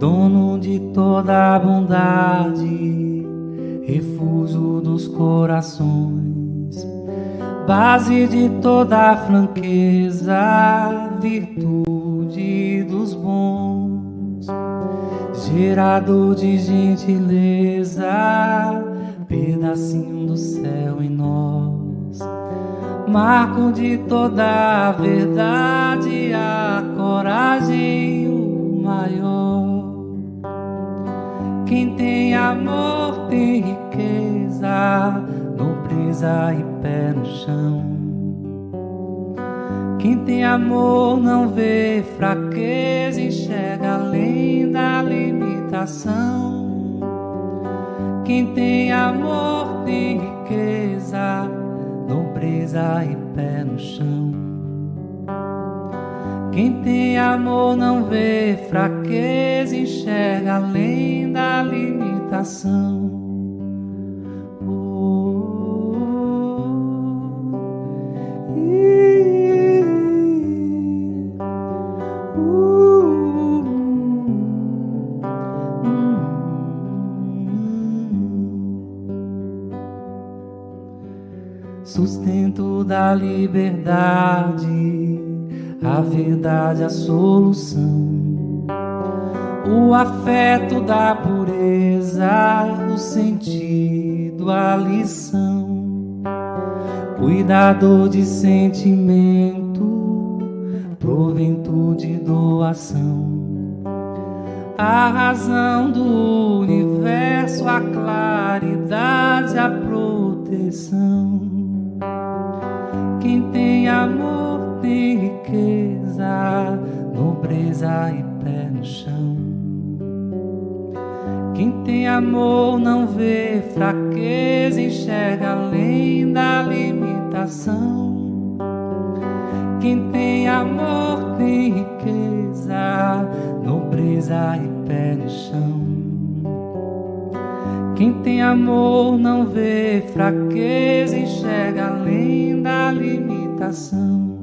Dono de toda a bondade, refúgio dos corações, base de toda a franqueza, virtude dos bons, gerador de gentileza, pedacinho do céu em nós, marco de toda a verdade, a coragem, o maior. Quem tem amor tem riqueza, nobreza e pé no chão. Quem tem amor não vê fraqueza, enxerga além da limitação. Quem tem amor tem riqueza, nobreza e pé no chão. Quem tem amor não vê fraqueza, enxerga além da limitação. Sustento da liberdade, a verdade, a solução, o afeto da pureza, o sentido, a lição, cuidador de sentimento, provento de doação, a razão do universo, a claridade, a proteção. Quem tem amor tem riqueza, nobreza e pé no chão. Quem tem amor não vê fraqueza, enxerga além da limitação. Quem tem amor tem riqueza, nobreza e pé no chão. Quem tem amor não vê fraqueza, enxerga além da limitação.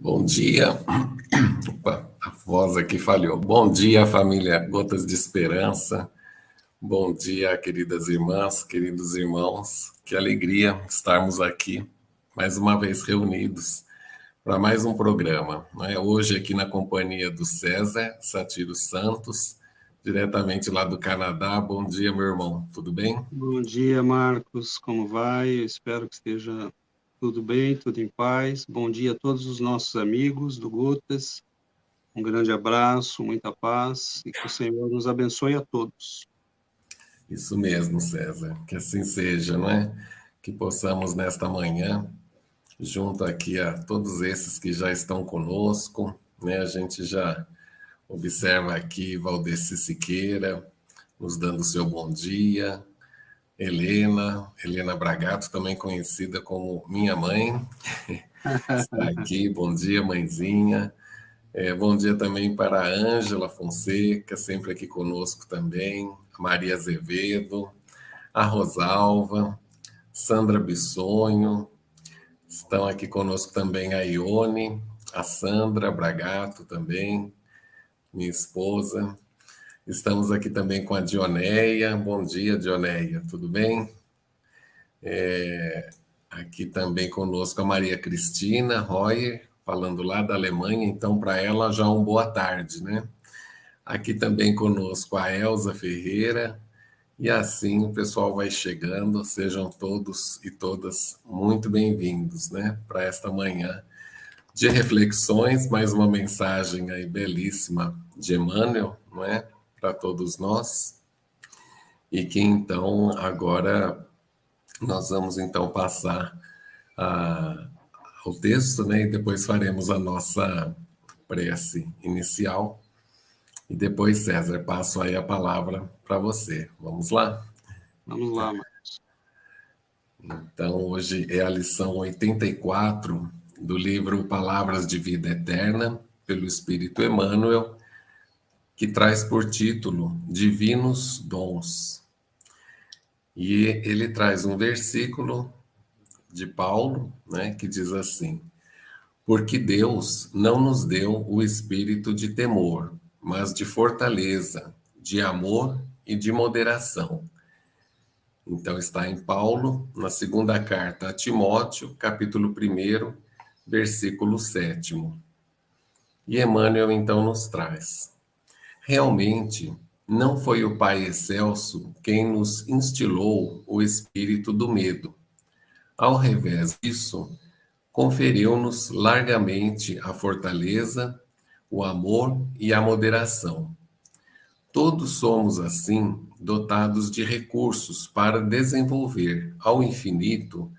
Bom dia. Opa, a voz aqui falhou. Bom dia, família Gotas de Esperança. Bom dia, queridas irmãs, queridos irmãos. Que alegria estarmos aqui, mais uma vez reunidos, para mais um programa. Hoje aqui na companhia do César Satiro Santos, diretamente lá do Canadá. Bom dia, meu irmão. Tudo bem? Bom dia, Marcos. Como vai? Eu espero que esteja tudo bem, tudo em paz. Bom dia a todos os nossos amigos do Gotas. Um grande abraço, muita paz e que o Senhor nos abençoe a todos. Isso mesmo, César. Que assim seja, não é? Que possamos nesta manhã, junto aqui a todos esses que já estão conosco, né? A gente já observa aqui Valdeci Siqueira, nos dando o seu bom dia. Helena Bragato, também conhecida como minha mãe, está aqui. Bom dia, mãezinha. Bom dia também para a Ângela Fonseca, sempre aqui conosco também, a Maria Azevedo, a Rosalva, Sandra Bissonho, estão aqui conosco também a Ione, a Sandra Bragato também, minha esposa. Estamos aqui também com a Dioneia. Bom dia, Dioneia, tudo bem? Aqui também conosco a Maria Cristina Royer, falando lá da Alemanha, então para ela já um boa tarde, né? Aqui também conosco a Elza Ferreira, e assim o pessoal vai chegando, sejam todos e todas muito bem-vindos, né? Para esta manhã de reflexões, mais uma mensagem aí belíssima de Emmanuel, não é? Para todos nós, e que então agora nós vamos então passar ao texto, né? E depois faremos a nossa prece inicial. E depois, César, passo aí a palavra para você. Vamos lá? Vamos lá, Marcos. Então, hoje é a lição 84 do livro Palavras de Vida Eterna, pelo Espírito Emmanuel, que traz por título Divinos Dons. E ele traz um versículo de Paulo, né, que diz assim: porque Deus não nos deu o espírito de temor, mas de fortaleza, de amor e de moderação. Então está em Paulo, na segunda carta a Timóteo, capítulo 1, versículo 7. E Emmanuel então nos traz: realmente, não foi o Pai Excelso quem nos instilou o espírito do medo. Ao revés disso, conferiu-nos largamente a fortaleza, o amor e a moderação. Todos somos, assim, dotados de recursos para desenvolver ao infinito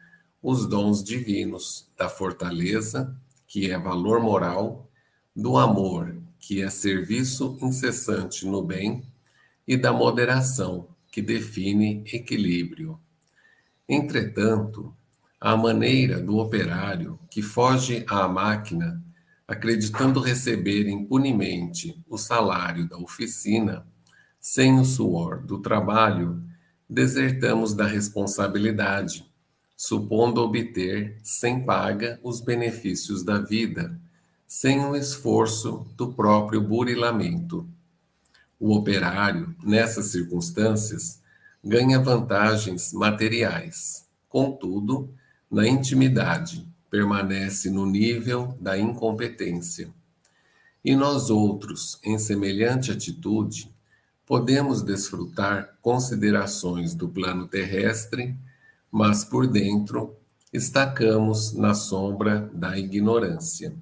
os dons divinos da fortaleza, que é valor moral, do amor, que é serviço incessante no bem, e da moderação, que define equilíbrio. Entretanto, à maneira do operário que foge à máquina, acreditando receber impunemente o salário da oficina, sem o suor do trabalho, desertamos da responsabilidade, supondo obter sem paga os benefícios da vida, sem o esforço do próprio burilamento. O operário, nessas circunstâncias, ganha vantagens materiais. Contudo, na intimidade, permanece no nível da incompetência. E nós outros, em semelhante atitude, podemos desfrutar considerações do plano terrestre, mas por dentro estacamos na sombra da ignorância.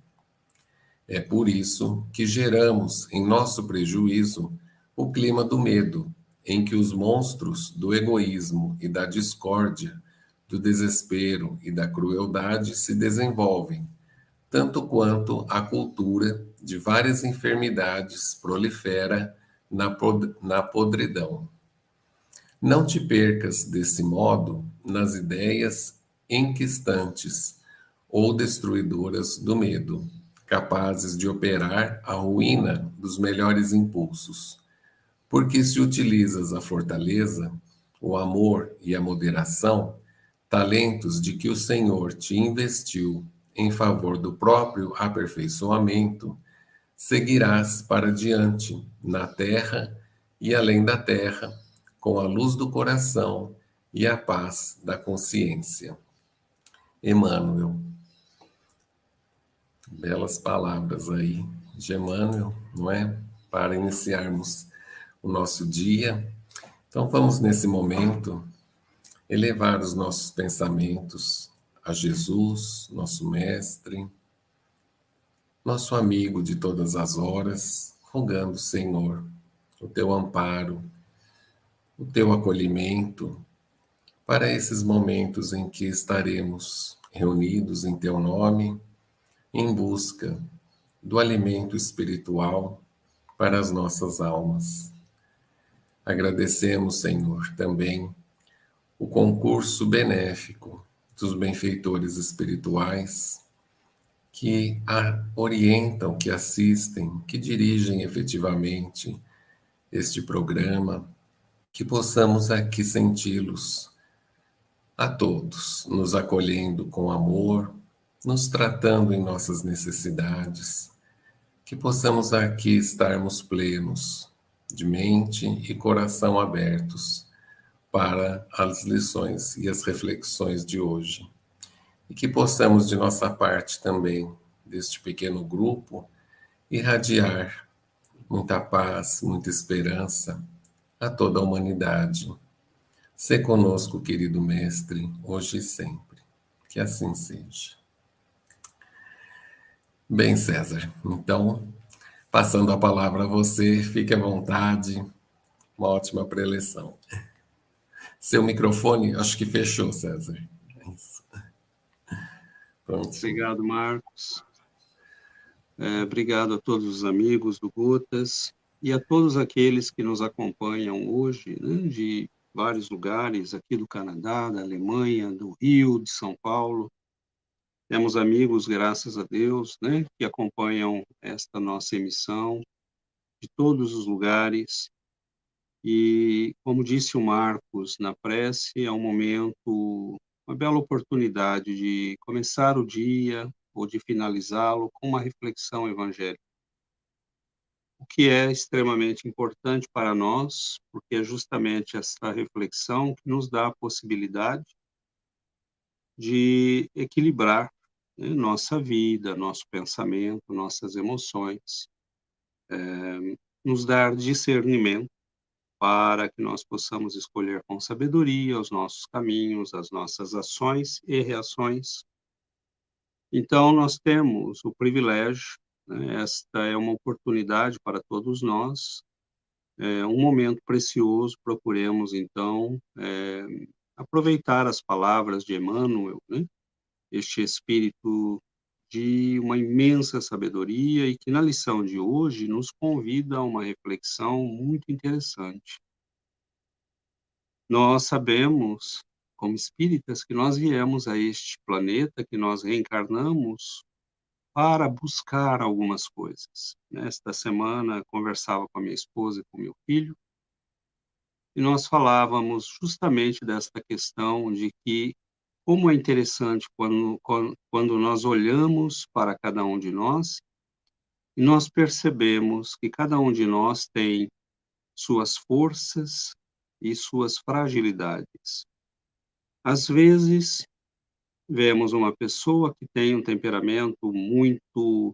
É por isso que geramos em nosso prejuízo o clima do medo, em que os monstros do egoísmo e da discórdia, do desespero e da crueldade se desenvolvem, tanto quanto a cultura de várias enfermidades prolifera na podridão. Não te percas, desse modo, nas ideias enquistantes ou destruidoras do medo, capazes de operar a ruína dos melhores impulsos. Porque se utilizas a fortaleza, o amor e a moderação, talentos de que o Senhor te investiu em favor do próprio aperfeiçoamento, seguirás para diante, na terra e além da terra, com a luz do coração e a paz da consciência. Emmanuel. Belas palavras aí de Emmanuel, não é? Para iniciarmos o nosso dia. Então vamos nesse momento elevar os nossos pensamentos a Jesus, nosso mestre, nosso amigo de todas as horas, rogando, Senhor, o teu amparo, o teu acolhimento para esses momentos em que estaremos reunidos em teu nome, em busca do alimento espiritual para as nossas almas. Agradecemos, Senhor, também o concurso benéfico dos benfeitores espirituais que orientam, que assistem, que dirigem efetivamente este programa, que possamos aqui senti-los a todos, nos acolhendo com amor, nos tratando em nossas necessidades, que possamos aqui estarmos plenos, de mente e coração abertos para as lições e as reflexões de hoje. E que possamos, de nossa parte também, deste pequeno grupo, irradiar muita paz, muita esperança a toda a humanidade. Sê conosco, querido Mestre, hoje e sempre. Que assim seja. Bem, César, então, passando a palavra a você, fique à vontade, uma ótima preleção. Seu microfone, acho que fechou, César. É isso. Prontinho. Obrigado, Marcos. Obrigado a todos os amigos do Gotas e a todos aqueles que nos acompanham hoje, né, de vários lugares, aqui do Canadá, da Alemanha, do Rio, de São Paulo. Temos amigos, graças a Deus, né, que acompanham esta nossa emissão de todos os lugares. E, como disse o Marcos na prece, é um momento, uma bela oportunidade de começar o dia ou de finalizá-lo com uma reflexão evangélica. O que é extremamente importante para nós, porque é justamente essa reflexão que nos dá a possibilidade de equilibrar, né, nossa vida, nosso pensamento, nossas emoções, nos dar discernimento para que nós possamos escolher com sabedoria os nossos caminhos, as nossas ações e reações. Então, nós temos o privilégio, né, esta é uma oportunidade para todos nós, um momento precioso, procuremos, então, aproveitar as palavras de Emmanuel, né, este espírito de uma imensa sabedoria e que, na lição de hoje, nos convida a uma reflexão muito interessante. Nós sabemos, como espíritas, que nós viemos a este planeta, que nós reencarnamos para buscar algumas coisas. Nesta semana, conversava com a minha esposa e com meu filho, e nós falávamos justamente desta questão de que como é interessante quando nós olhamos para cada um de nós e nós percebemos que cada um de nós tem suas forças e suas fragilidades. Às vezes, vemos uma pessoa que tem um temperamento muito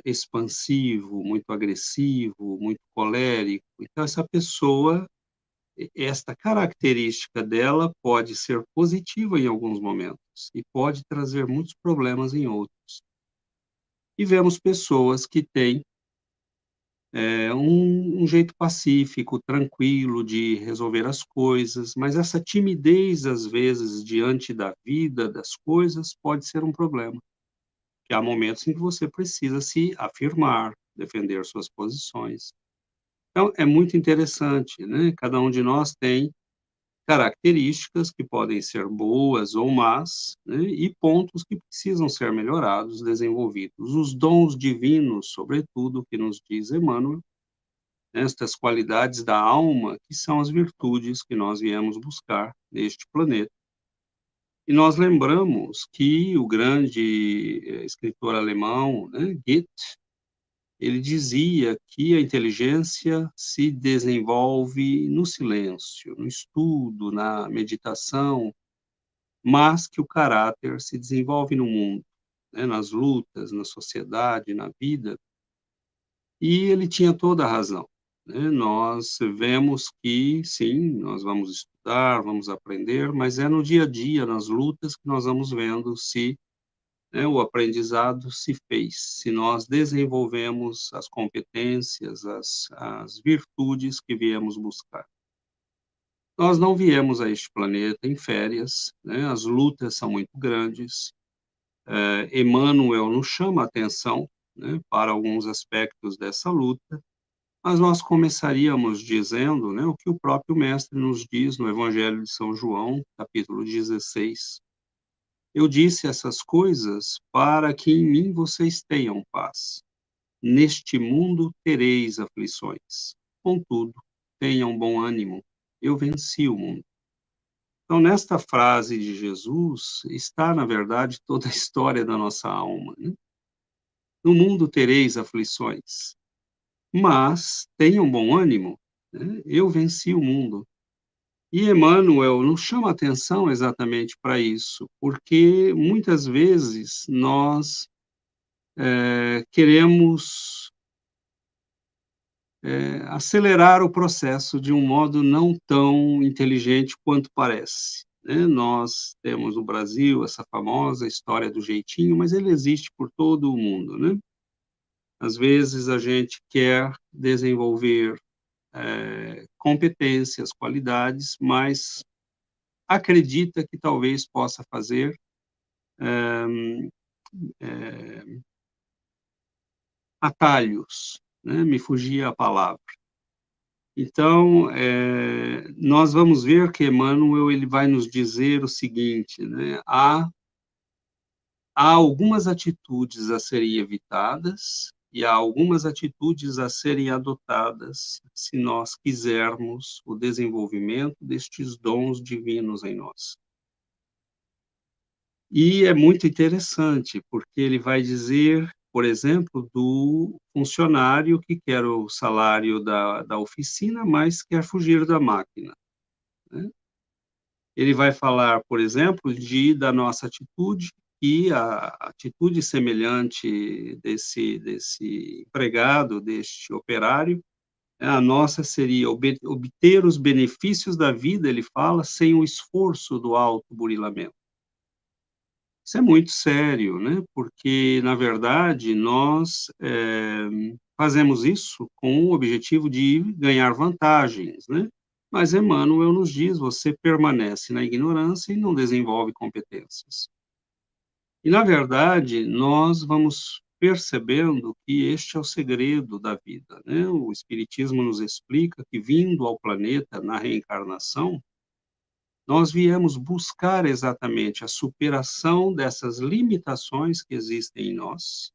expansivo, muito agressivo, muito colérico. Então, essa pessoa, esta característica dela pode ser positiva em alguns momentos e pode trazer muitos problemas em outros. E vemos pessoas que têm um jeito pacífico, tranquilo de resolver as coisas, mas essa timidez, às vezes, diante da vida, das coisas, pode ser um problema. Que há momentos em que você precisa se afirmar, defender suas posições. Então, é muito interessante, né? Cada um de nós tem características que podem ser boas ou más, né? E pontos que precisam ser melhorados, desenvolvidos. Os dons divinos, sobretudo, que nos diz Emmanuel, estas qualidades da alma, que são as virtudes que nós viemos buscar neste planeta. E nós lembramos que o grande escritor alemão, né, Goethe, ele dizia que a inteligência se desenvolve no silêncio, no estudo, na meditação, mas que o caráter se desenvolve no mundo, né, nas lutas, na sociedade, na vida. E ele tinha toda a razão, né? Nós vemos que, sim, nós vamos estudar, vamos aprender, mas é no dia a dia, nas lutas, que nós vamos vendo se, né, o aprendizado se fez, se nós desenvolvemos as competências, as virtudes que viemos buscar. Nós não viemos a este planeta em férias, né? As lutas são muito grandes. Emmanuel nos chama a atenção, né, para alguns aspectos dessa luta, mas nós começaríamos dizendo, né, o que o próprio Mestre nos diz no Evangelho de São João, capítulo 16. Eu disse essas coisas para que em mim vocês tenham paz. Neste mundo tereis aflições. Contudo, tenham bom ânimo. Eu venci o mundo. Então, nesta frase de Jesus, está, na verdade, toda a história da nossa alma, né? No mundo tereis aflições, mas tenham bom ânimo, né? Eu venci o mundo. E Emmanuel nos chama atenção exatamente para isso, porque muitas vezes nós queremos acelerar o processo de um modo não tão inteligente quanto parece, né. Nós temos no Brasil essa famosa história do jeitinho, mas ele existe por todo o mundo, né. Às vezes a gente quer desenvolver, competências, qualidades, mas acredita que talvez possa fazer, eh, atalhos, né, me fugia a palavra. Então, nós vamos ver que Emmanuel ele vai nos dizer o seguinte, né, há algumas atitudes a serem evitadas e há algumas atitudes a serem adotadas se nós quisermos o desenvolvimento destes dons divinos em nós. E é muito interessante, porque ele vai dizer, por exemplo, do funcionário que quer o salário da oficina, mas quer fugir da máquina, né. Ele vai falar, por exemplo, da nossa atitude, e a atitude semelhante desse empregado, deste operário, a nossa seria obter os benefícios da vida, ele fala, sem o esforço do autoburilamento. Isso é muito sério, né, porque, na verdade, nós, fazemos isso com o objetivo de ganhar vantagens, né, mas Emmanuel nos diz: "Você permanece na ignorância e não desenvolve competências". E, na verdade, nós vamos percebendo que este é o segredo da vida, né, o espiritismo nos explica que, vindo ao planeta na reencarnação, nós viemos buscar exatamente a superação dessas limitações que existem em nós.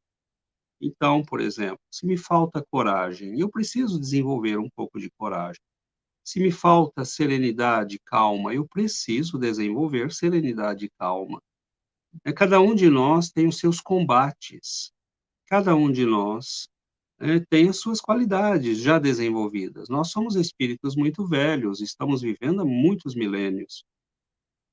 Então, por exemplo, se me falta coragem, eu preciso desenvolver um pouco de coragem. Se me falta serenidade, calma, eu preciso desenvolver serenidade e calma. Cada um de nós tem os seus combates, cada um de nós tem as suas qualidades já desenvolvidas. Nós somos espíritos muito velhos, estamos vivendo há muitos milênios.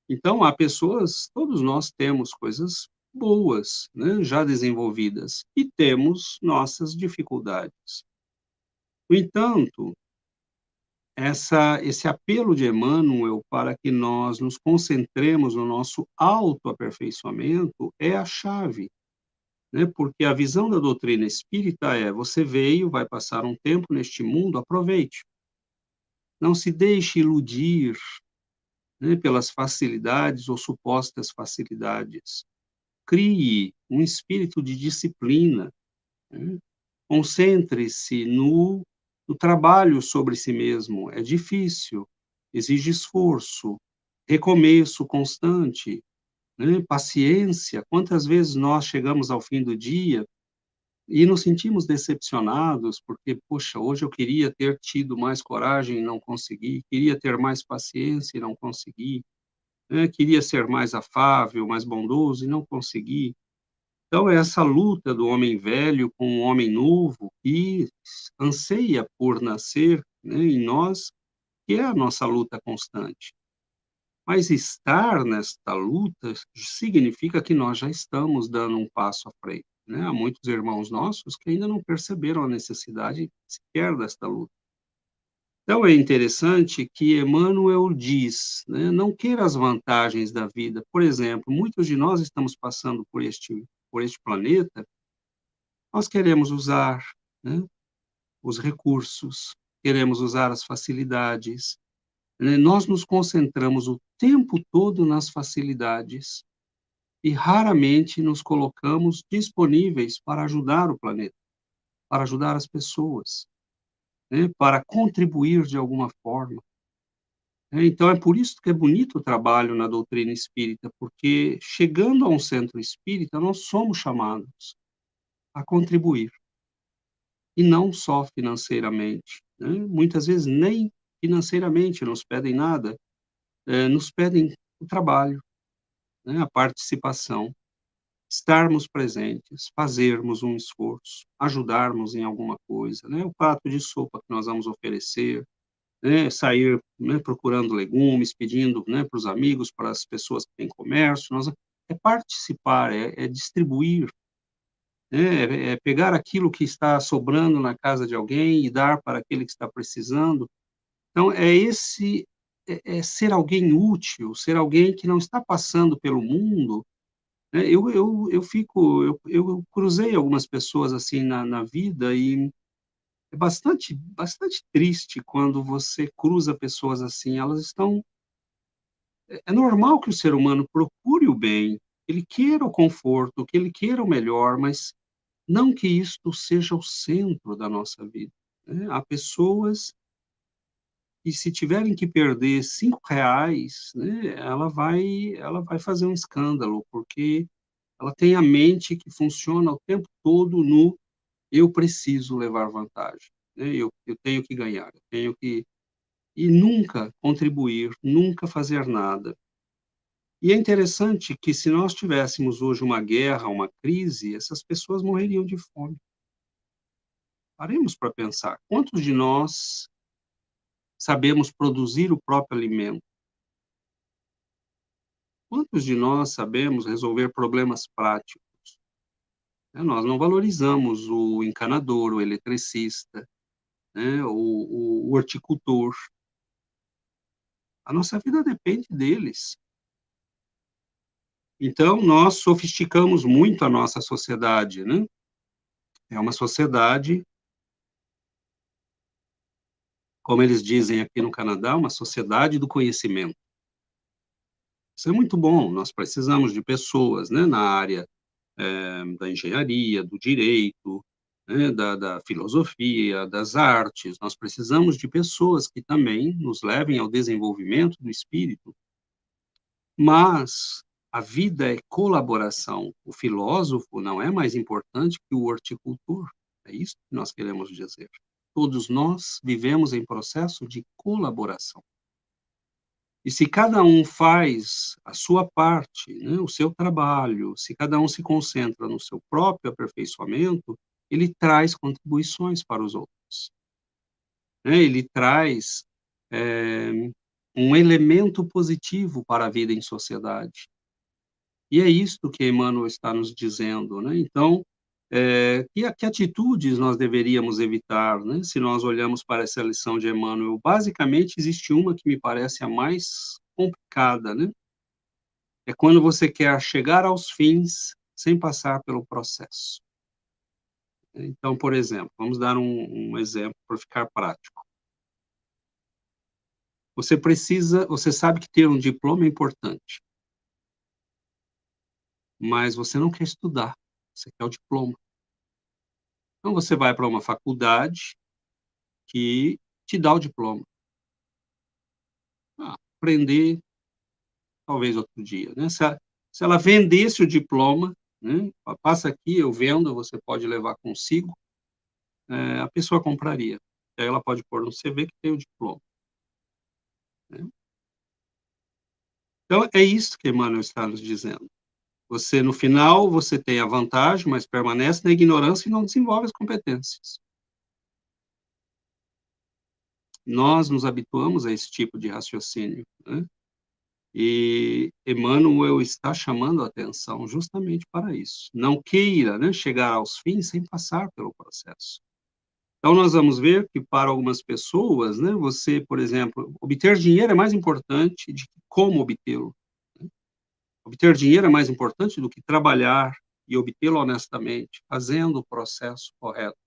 Então, há pessoas, todos nós temos coisas boas, né, já desenvolvidas, e temos nossas dificuldades. No entanto, esse apelo de Emmanuel para que nós nos concentremos no nosso autoaperfeiçoamento é a chave, né, porque a visão da doutrina espírita é: você veio, vai passar um tempo neste mundo, aproveite. Não se deixe iludir, né, pelas facilidades ou supostas facilidades. Crie um espírito de disciplina, né? Concentre-se no trabalho sobre si mesmo. É difícil, exige esforço, recomeço constante, né? Paciência. Quantas vezes nós chegamos ao fim do dia e nos sentimos decepcionados porque, poxa, hoje eu queria ter tido mais coragem e não consegui, queria ter mais paciência e não consegui, né? Queria ser mais afável, mais bondoso e não consegui. Então, é essa luta do homem velho com o homem novo que anseia por nascer, né, em nós, que é a nossa luta constante. Mas estar nesta luta significa que nós já estamos dando um passo à frente, né? Há muitos irmãos nossos que ainda não perceberam a necessidade sequer desta luta. Então, é interessante que Emmanuel diz, né, não queira as vantagens da vida. Por exemplo, muitos de nós estamos passando por este planeta. Nós queremos usar, né, os recursos, queremos usar as facilidades, né, nós nos concentramos o tempo todo nas facilidades e raramente nos colocamos disponíveis para ajudar o planeta, para ajudar as pessoas, né, para contribuir de alguma forma. Então é por isso que é bonito o trabalho na doutrina espírita, porque chegando a um centro espírita, nós somos chamados a contribuir. E não só financeiramente, né. Muitas vezes nem financeiramente nos pedem nada, nos pedem o trabalho, né, a participação. estarmos presentes, fazermos um esforço, ajudarmos em alguma coisa, né? O prato de sopa que nós vamos oferecer, né? Sair, né, procurando legumes, pedindo, né, para os amigos, para as pessoas que têm comércio, é participar, é distribuir, né? É pegar aquilo que está sobrando na casa de alguém e dar para aquele que está precisando. Então, é ser alguém útil, ser alguém que não está passando pelo mundo, né? Eu cruzei algumas pessoas, assim, na vida, e é bastante triste quando você cruza pessoas assim, elas estão é normal que o ser humano procure o bem, ele queira o conforto, que ele queira o melhor, mas não que isto seja o centro da nossa vida, né? Há pessoas e se tiverem que perder R$ 5, né, ela vai fazer um escândalo, porque ela tem a mente que funciona o tempo todo no eu preciso levar vantagem, né, eu tenho que ganhar, eu tenho que e nunca contribuir, nunca fazer nada. E é interessante que se nós tivéssemos hoje uma guerra, uma crise, essas pessoas morreriam de fome. Paremos para pensar, quantos de nós sabemos produzir o próprio alimento? Quantos de nós sabemos resolver problemas práticos? Né? Nós não valorizamos o encanador, o eletricista, né? O horticultor. A nossa vida depende deles. Então, nós sofisticamos muito a nossa sociedade, né? É uma sociedade, como eles dizem aqui no Canadá, uma sociedade do conhecimento. Isso é muito bom, nós precisamos de pessoas, né, na área da engenharia, do direito, né, da filosofia, das artes. Nós precisamos de pessoas que também nos levem ao desenvolvimento do espírito, mas a vida é colaboração. O filósofo não é mais importante que o horticultor. É isso que nós queremos dizer. Todos nós vivemos em processo de colaboração. E se cada um faz a sua parte, né, o seu trabalho, se cada um se concentra no seu próprio aperfeiçoamento, ele traz contribuições para os outros, né? Ele traz um elemento positivo para a vida em sociedade. E é isto que Emmanuel está nos dizendo, né? Então, que atitudes nós deveríamos evitar, né? Se nós olhamos para essa lição de Emmanuel, basicamente existe uma que me parece a mais complicada, né? É quando você quer chegar aos fins sem passar pelo processo. Então, por exemplo, vamos dar um exemplo para ficar prático. Você sabe que ter um diploma é importante, mas você não quer estudar, você quer o diploma. Então, você vai para uma faculdade que te dá o diploma. Aprender, talvez outro dia, né? Se ela vendesse o diploma, né? Passa aqui, eu vendo, você pode levar consigo, a pessoa compraria. Aí ela pode pôr no CV que tem o diploma, né? Então, é isso que Emmanuel está nos dizendo. Você, no final, você tem a vantagem, mas permanece na ignorância e não desenvolve as competências. Nós nos habituamos a esse tipo de raciocínio, né? E Emmanuel está chamando a atenção justamente para isso. Não queira, né, chegar aos fins sem passar pelo processo. Então, nós vamos ver que para algumas pessoas, né, você, por exemplo, obter dinheiro é mais importante de como obtê-lo, né? Obter dinheiro é mais importante do que trabalhar e obtê-lo honestamente, fazendo o processo correto.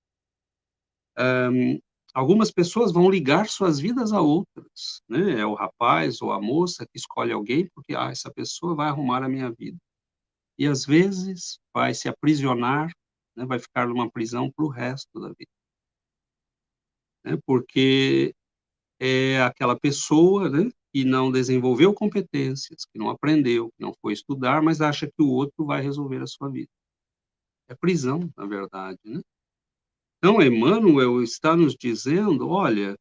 Algumas pessoas vão ligar suas vidas a outras, né? É o rapaz ou a moça que escolhe alguém porque, essa pessoa vai arrumar a minha vida. E, às vezes, vai se aprisionar, né? Vai ficar numa prisão para o resto da vida, né? Porque é aquela pessoa, né, que não desenvolveu competências, que não aprendeu, que não foi estudar, mas acha que o outro vai resolver a sua vida. É prisão, na verdade, né? Então, Emmanuel está nos dizendo: olha,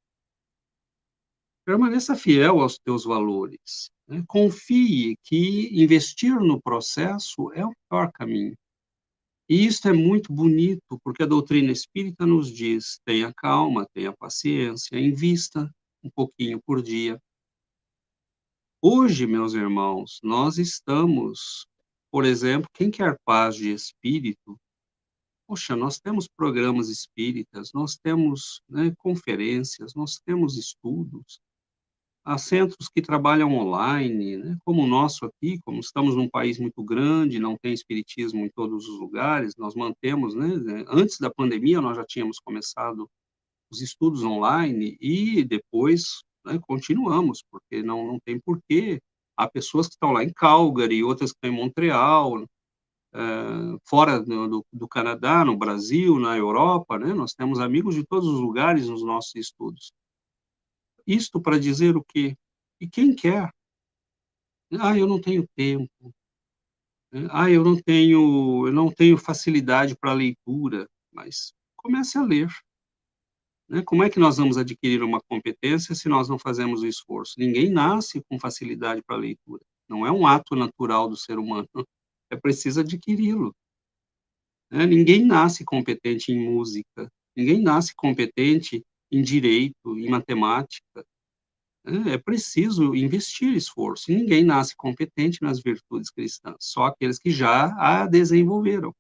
permaneça fiel aos teus valores. né? Confie que investir no processo é o melhor caminho. E isso é muito bonito, porque a doutrina espírita nos diz: tenha calma, tenha paciência, invista um pouquinho por dia. Hoje, meus irmãos, nós estamos, por exemplo, quem quer paz de espírito, poxa, nós temos programas espíritas, nós temos, né, conferências, nós temos estudos, há centros que trabalham online, né, como o nosso aqui, como estamos num país muito grande, não tem espiritismo em todos os lugares, nós mantemos, né, antes da pandemia nós já tínhamos começado os estudos online e depois, né, continuamos, porque não tem porquê. Há pessoas que estão lá em Calgary, outras que estão em Montreal, fora do Canadá, no Brasil, na Europa, né, nós temos amigos de todos os lugares nos nossos estudos. Isto para dizer o quê? E quem quer? Ah, eu não tenho tempo. Né? Ah, eu não tenho facilidade para leitura. Mas comece a ler. Né? Como é que nós vamos adquirir uma competência se nós não fazemos o esforço? Ninguém nasce com facilidade para leitura. Não é um ato natural do ser humano. É preciso adquiri-lo. Né? Ninguém nasce competente em música. Ninguém nasce competente em direito, em matemática. É preciso investir esforço. Ninguém nasce competente nas virtudes cristãs. Só aqueles que já as desenvolveram.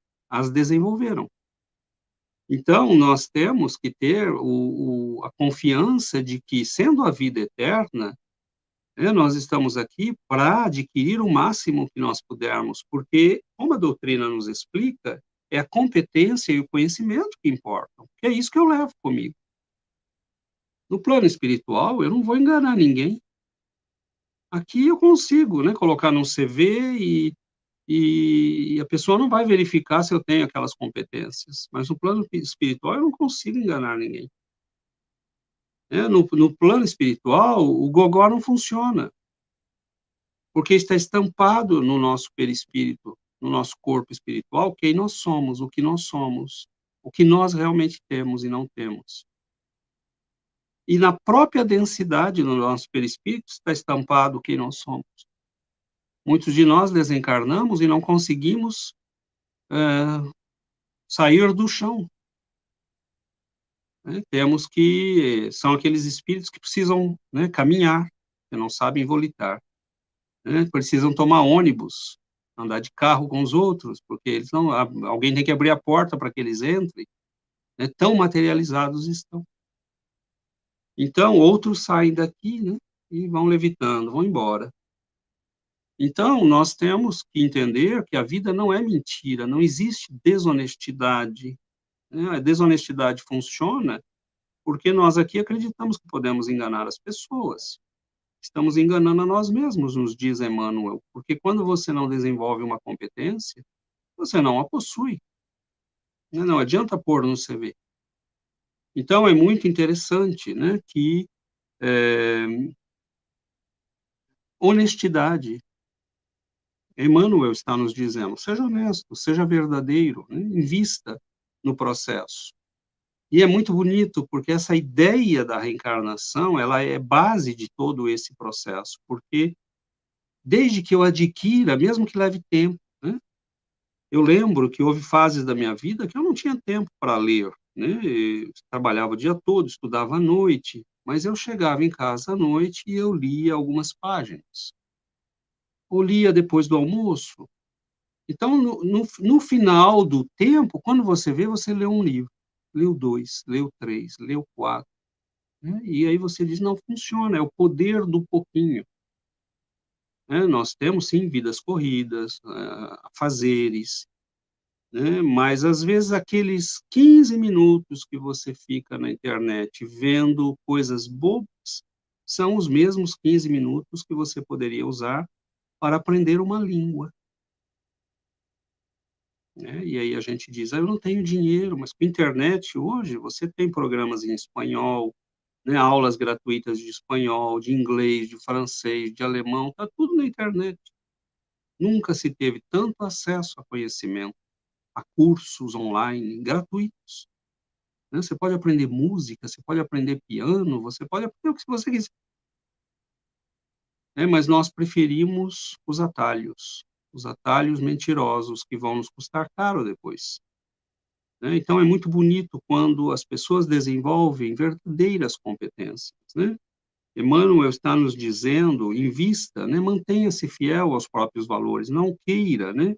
Então, nós temos que ter a confiança de que, sendo a vida eterna, né, nós estamos aqui para adquirir o máximo que nós pudermos, porque, como a doutrina nos explica, é a competência e o conhecimento que importam, que é isso que eu levo comigo. No plano espiritual, eu não vou enganar ninguém. Aqui eu consigo, né, colocar num CV e a pessoa não vai verificar se eu tenho aquelas competências, mas no plano espiritual eu não consigo enganar ninguém. No plano espiritual, o gogó não funciona, porque está estampado no nosso perispírito, no nosso corpo espiritual, quem nós somos, o que nós realmente temos e não temos. E na própria densidade do nosso perispírito está estampado quem nós somos. Muitos de nós desencarnamos e não conseguimos sair do chão. Né? São aqueles espíritos que precisam, né, caminhar, que não sabem volitar. Né? Precisam tomar ônibus, andar de carro com os outros, porque alguém tem que abrir a porta para que eles entrem. Né? Tão materializados estão. Então, outros saem daqui, né, e vão levitando, vão embora. Então, nós temos que entender que a vida não é mentira, não existe desonestidade. Né? A desonestidade funciona porque nós aqui acreditamos que podemos enganar as pessoas. Estamos enganando a nós mesmos, nos diz Emmanuel, porque quando você não desenvolve uma competência, você não a possui. Né? Não adianta pôr no CV. Então, é muito interessante, né, que honestidade, Emmanuel está nos dizendo, seja honesto, seja verdadeiro, né? Invista no processo. E é muito bonito, porque essa ideia da reencarnação, ela é base de todo esse processo, porque desde que eu adquira, mesmo que leve tempo, né? Eu lembro que houve fases da minha vida que eu não tinha tempo para ler, né? Eu trabalhava o dia todo, estudava à noite, mas eu chegava em casa à noite e eu lia algumas páginas. Ou lia depois do almoço. Então, no final do tempo, quando você vê, você leu um livro, leu 2, leu 3, leu 4, né? E aí você diz, não funciona, é o poder do pouquinho. Né? Nós temos, sim, vidas corridas, afazeres, né? Mas, às vezes, aqueles 15 minutos que você fica na internet vendo coisas bobas são os mesmos 15 minutos que você poderia usar para aprender uma língua. Né? E aí a gente diz, eu não tenho dinheiro, mas com a internet hoje você tem programas em espanhol, né? Aulas gratuitas de espanhol, de inglês, de francês, de alemão, está tudo na internet. Nunca se teve tanto acesso a conhecimento, a cursos online gratuitos. Né? Você pode aprender música, você pode aprender piano, você pode aprender o que você quiser. mas nós preferimos os atalhos mentirosos que vão nos custar caro depois. Então é muito bonito quando as pessoas desenvolvem verdadeiras competências, né? Emmanuel está nos dizendo, invista, né, mantenha-se fiel aos próprios valores, não queira, né,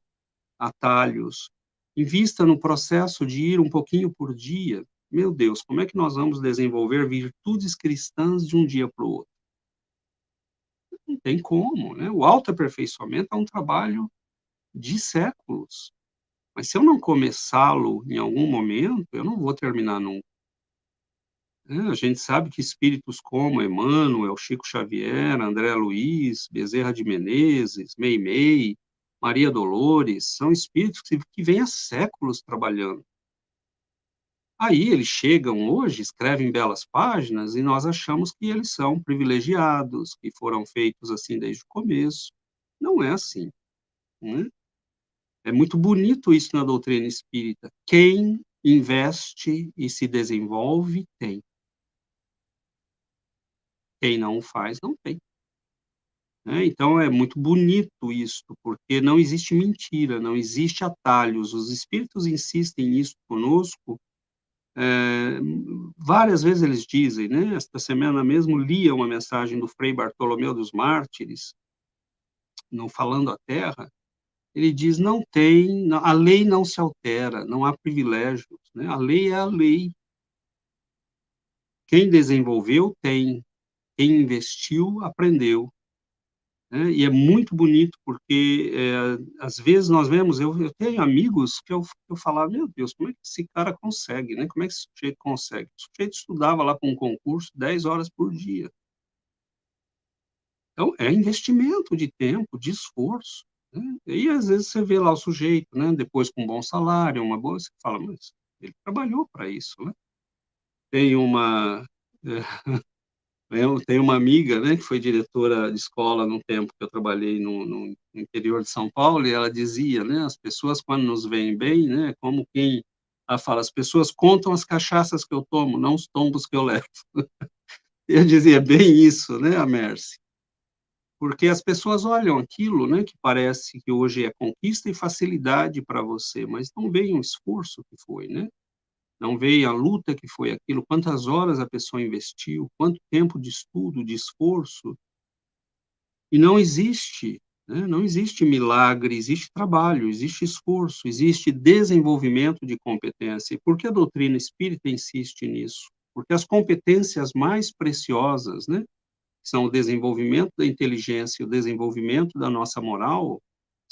atalhos. Invista no processo de ir um pouquinho por dia. Meu Deus, como é que nós vamos desenvolver virtudes cristãs de um dia para o outro? Não tem como, né? O autoaperfeiçoamento é um trabalho de séculos, mas se eu não começá-lo em algum momento, eu não vou terminar nunca. A gente sabe que espíritos como Emmanuel, Chico Xavier, André Luiz, Bezerra de Menezes, Meimei, Maria Dolores, são espíritos que vêm há séculos trabalhando. Aí eles chegam hoje, escrevem belas páginas e nós achamos que eles são privilegiados, que foram feitos assim desde o começo. Não é assim, né? É muito bonito isso na doutrina espírita. Quem investe e se desenvolve, tem. Quem não o faz, não tem. Então é muito bonito isto, porque não existe mentira, não existe atalhos. Os espíritos insistem nisso conosco, várias vezes eles dizem, né? Esta semana mesmo lia uma mensagem do Frei Bartolomeu dos Mártires, no Falando a Terra. Ele diz: não tem, a lei não se altera, não há privilégios, né? A lei é a lei. Quem desenvolveu tem, quem investiu aprendeu. E é muito bonito porque, às vezes nós vemos, eu tenho amigos que eu falava: "Meu Deus, como é que esse cara consegue, né, como é que esse sujeito consegue?". O sujeito estudava lá para um concurso 10 horas por dia. Então é investimento de tempo, de esforço, né. E às vezes você vê lá o sujeito, né, depois com um bom salário, uma boa, você fala: "Mas ele trabalhou para isso", né. Tem uma, eh Eu tenho uma amiga, né, que foi diretora de escola num tempo que eu trabalhei no interior de São Paulo, e ela dizia, né, as pessoas quando nos veem bem, né, como quem ela fala: "As pessoas contam as cachaças que eu tomo, não os tombos que eu levo". Eu dizia: "Bem isso, né, a Mercy". Porque as pessoas olham aquilo, né, que parece que hoje é conquista e facilidade para você, mas não veem o esforço que foi, né. Não veem a luta que foi aquilo, quantas horas a pessoa investiu, quanto tempo de estudo, de esforço. E não existe, né, não existe milagre, existe trabalho, existe esforço, existe desenvolvimento de competência. E por que a doutrina espírita insiste nisso? Porque as competências mais preciosas, né, que são o desenvolvimento da inteligência e o desenvolvimento da nossa moral,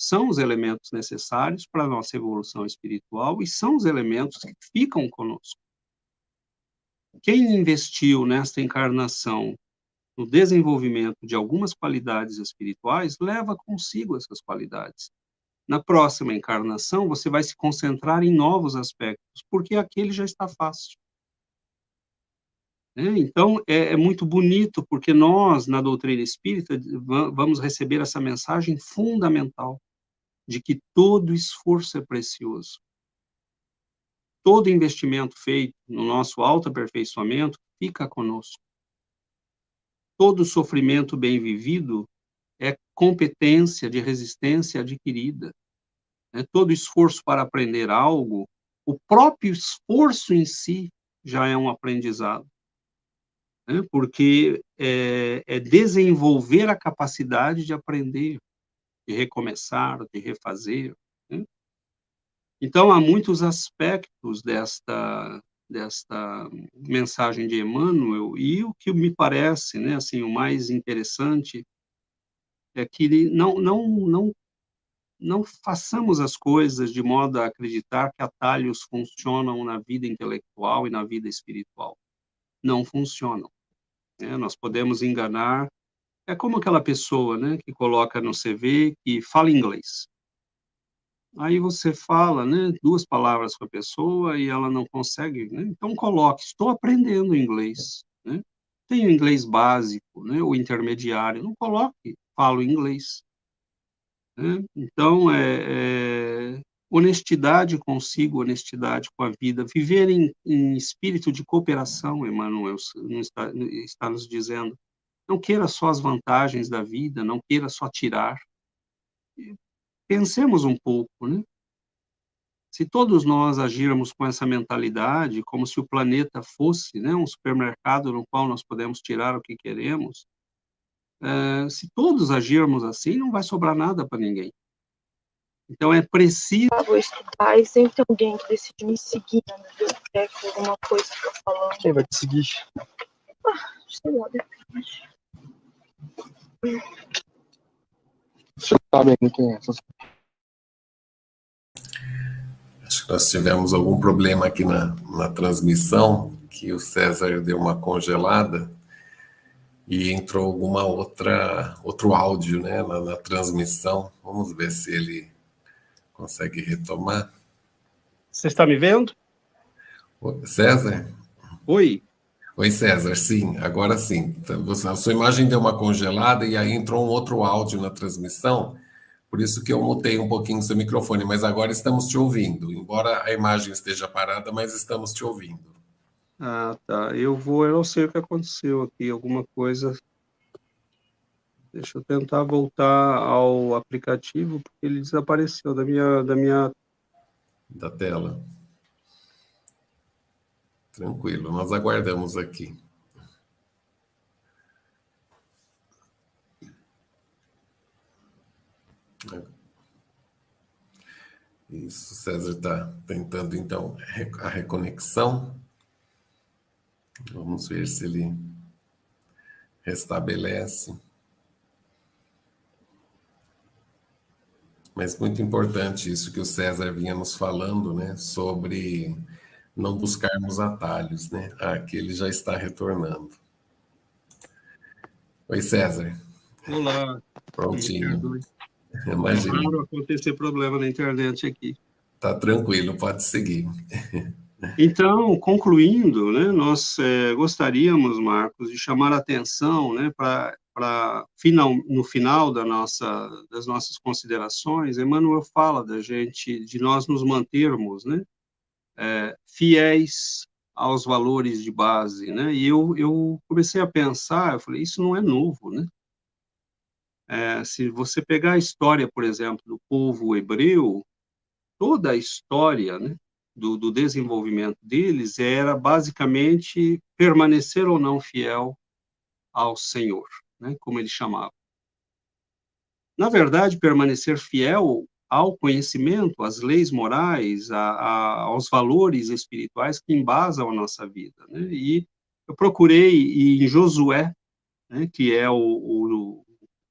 são os elementos necessários para a nossa evolução espiritual e são os elementos que ficam conosco. Quem investiu nesta encarnação no desenvolvimento de algumas qualidades espirituais, leva consigo essas qualidades. Na próxima encarnação, você vai se concentrar em novos aspectos, porque aquele já está fácil. Então, é muito bonito, porque nós, na doutrina espírita, vamos receber essa mensagem fundamental, de que todo esforço é precioso. Todo investimento feito no nosso autoaperfeiçoamento fica conosco. Todo sofrimento bem vivido é competência de resistência adquirida, né. Todo esforço para aprender algo, o próprio esforço em si já é um aprendizado, né, porque é desenvolver a capacidade de aprender, de recomeçar, de refazer, né. Então há muitos aspectos desta mensagem de Emmanuel, e o que me parece, né, assim, o mais interessante é que ele não façamos as coisas de modo a acreditar que atalhos funcionam na vida intelectual e na vida espiritual. Não funcionam, né. Nós podemos enganar, é como aquela pessoa, né, que coloca no CV que fala inglês. Aí você fala, né, 2 palavras com a pessoa e ela não consegue, né, então coloque: "Estou aprendendo inglês", né. Tenho inglês básico, né, ou intermediário, não coloque: "Falo inglês". Né. Então, honestidade consigo, honestidade com a vida, viver em espírito de cooperação, Emmanuel está nos dizendo. Não queira só as vantagens da vida, não queira só tirar. Pensemos um pouco, né? Se todos nós agirmos com essa mentalidade, como se o planeta fosse, né, um supermercado no qual nós podemos tirar o que queremos, se todos agirmos assim, não vai sobrar nada para ninguém. Então é preciso... Vou estudar e sempre tem alguém que decide me seguir na biblioteca, alguma coisa que eu tô falando. Quem vai te seguir? Sei lá, depende. Você sabe ainda quem é? Acho que nós tivemos algum problema aqui na transmissão, que o César deu uma congelada e entrou outro áudio, né, na transmissão. Vamos ver se ele consegue retomar. Você está me vendo? César? Oi. Oi, César, sim, agora sim. A sua imagem deu uma congelada e aí entrou um outro áudio na transmissão, por isso que eu mutei um pouquinho o seu microfone, mas agora estamos te ouvindo, embora a imagem esteja parada, mas estamos te ouvindo. Ah, tá. Eu não sei o que aconteceu aqui, alguma coisa... Deixa eu tentar voltar ao aplicativo, porque ele desapareceu Da tela. Tranquilo, nós aguardamos aqui. Isso, César está tentando, então, a reconexão. Vamos ver se ele restabelece. Mas muito importante isso que o César vinha nos falando, né? Sobre não buscarmos atalhos, né? Aqui ele já está retornando. Oi, César. Olá. Prontinho. Imagina. É raro acontecer problema na internet aqui. Tá tranquilo, pode seguir. Então, concluindo, né, nós gostaríamos, Marcos, de chamar a atenção, né, no final das nossas considerações, Emmanuel fala de nós nos mantermos, né, fiéis aos valores de base, né, e eu comecei a pensar, eu falei, isso não é novo, né? Se você pegar a história, por exemplo, do povo hebreu, toda a história, né, do desenvolvimento deles era basicamente permanecer ou não fiel ao Senhor, né, como ele chamava. Na verdade, permanecer fiel ao conhecimento, às leis morais, aos valores espirituais que embasam a nossa vida, né? E eu procurei em Josué, né, que é o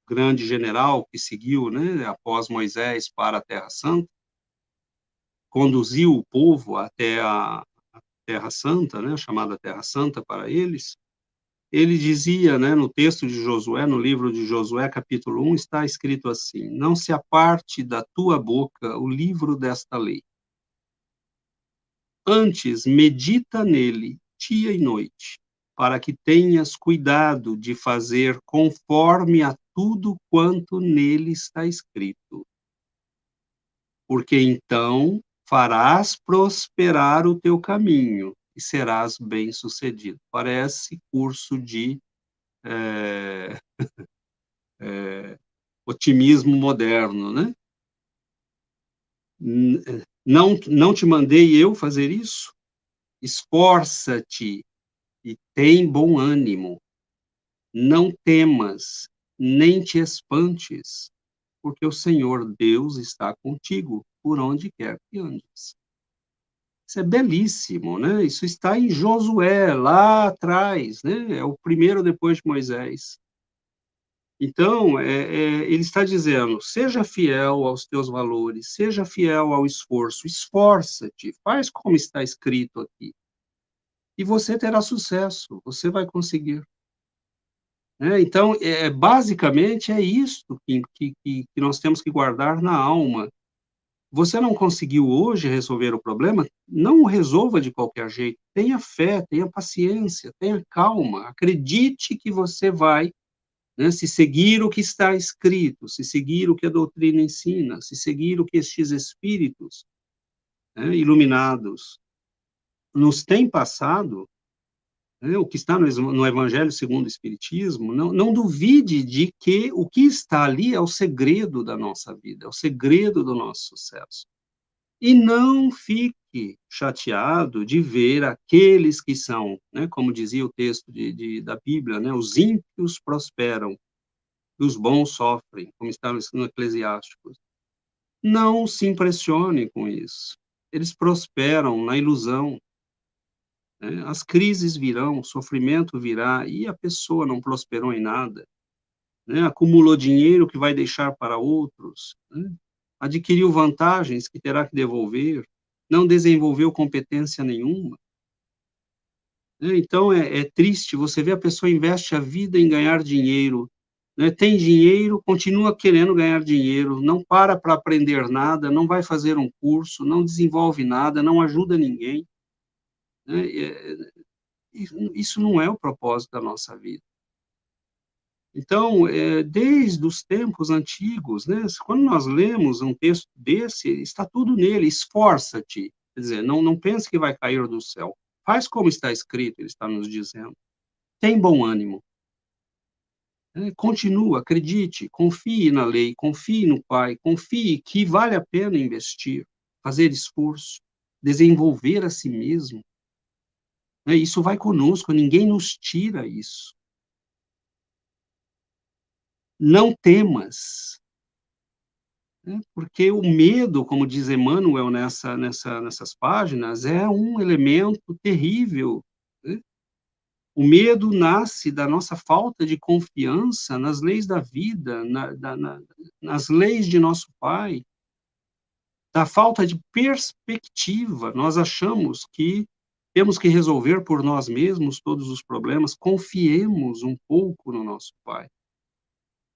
grande general que seguiu, né, após Moisés para a Terra Santa, conduziu o povo até a Terra Santa, né, chamada Terra Santa para eles. Ele dizia, né, no texto de Josué, no livro de Josué, capítulo 1, está escrito assim: não se aparte da tua boca o livro desta lei. Antes, medita nele dia e noite, para que tenhas cuidado de fazer conforme a tudo quanto nele está escrito. Porque então farás prosperar o teu caminho e serás bem-sucedido. Parece curso de otimismo moderno, né? Não te mandei eu fazer isso? Esforça-te e tem bom ânimo. Não temas, nem te espantes, porque o Senhor Deus está contigo, por onde quer que andes. Isso é belíssimo, né? Isso está em Josué, lá atrás, né? É o primeiro depois de Moisés. Então, ele está dizendo, seja fiel aos teus valores, seja fiel ao esforço, esforça-te, faz como está escrito aqui. E você terá sucesso, você vai conseguir. Então, basicamente, é isto que nós temos que guardar na alma. Você não conseguiu hoje resolver o problema? Não o resolva de qualquer jeito. Tenha fé, tenha paciência, tenha calma. Acredite que você vai, né, se seguir o que está escrito, se seguir o que a doutrina ensina, se seguir o que estes espíritos, né, iluminados nos têm passado, né, o que está no Evangelho segundo o Espiritismo, não duvide de que o que está ali é o segredo da nossa vida, é o segredo do nosso sucesso. E não fique chateado de ver aqueles que são, né, como dizia o texto da Bíblia, né, os ímpios prosperam e os bons sofrem, como está no Eclesiásticos. Não se impressione com isso. Eles prosperam na ilusão, né? As crises virão, o sofrimento virá, e a pessoa não prosperou em nada, né? Acumulou dinheiro que vai deixar para outros, né? Adquiriu vantagens que terá que devolver, não desenvolveu competência nenhuma, né? Então, é triste, você vê a pessoa investe a vida em ganhar dinheiro, né? Tem dinheiro, continua querendo ganhar dinheiro, não para aprender nada, não vai fazer um curso, não desenvolve nada, não ajuda ninguém, né? Isso não é o propósito da nossa vida. Então, desde os tempos antigos, né, quando nós lemos um texto desse, está tudo nele, esforça-te, quer dizer, não pense que vai cair do céu, faz como está escrito, ele está nos dizendo, tem bom ânimo, né, continua, acredite, confie na lei, confie no Pai, confie que vale a pena investir, fazer esforço, desenvolver a si mesmo, né, isso vai conosco, ninguém nos tira isso. Não temas, né, porque o medo, como diz Emmanuel nessas páginas, é um elemento terrível, né? O medo nasce da nossa falta de confiança nas leis da vida, nas leis de nosso Pai, da falta de perspectiva. Nós achamos que temos que resolver por nós mesmos todos os problemas, confiemos um pouco no nosso Pai.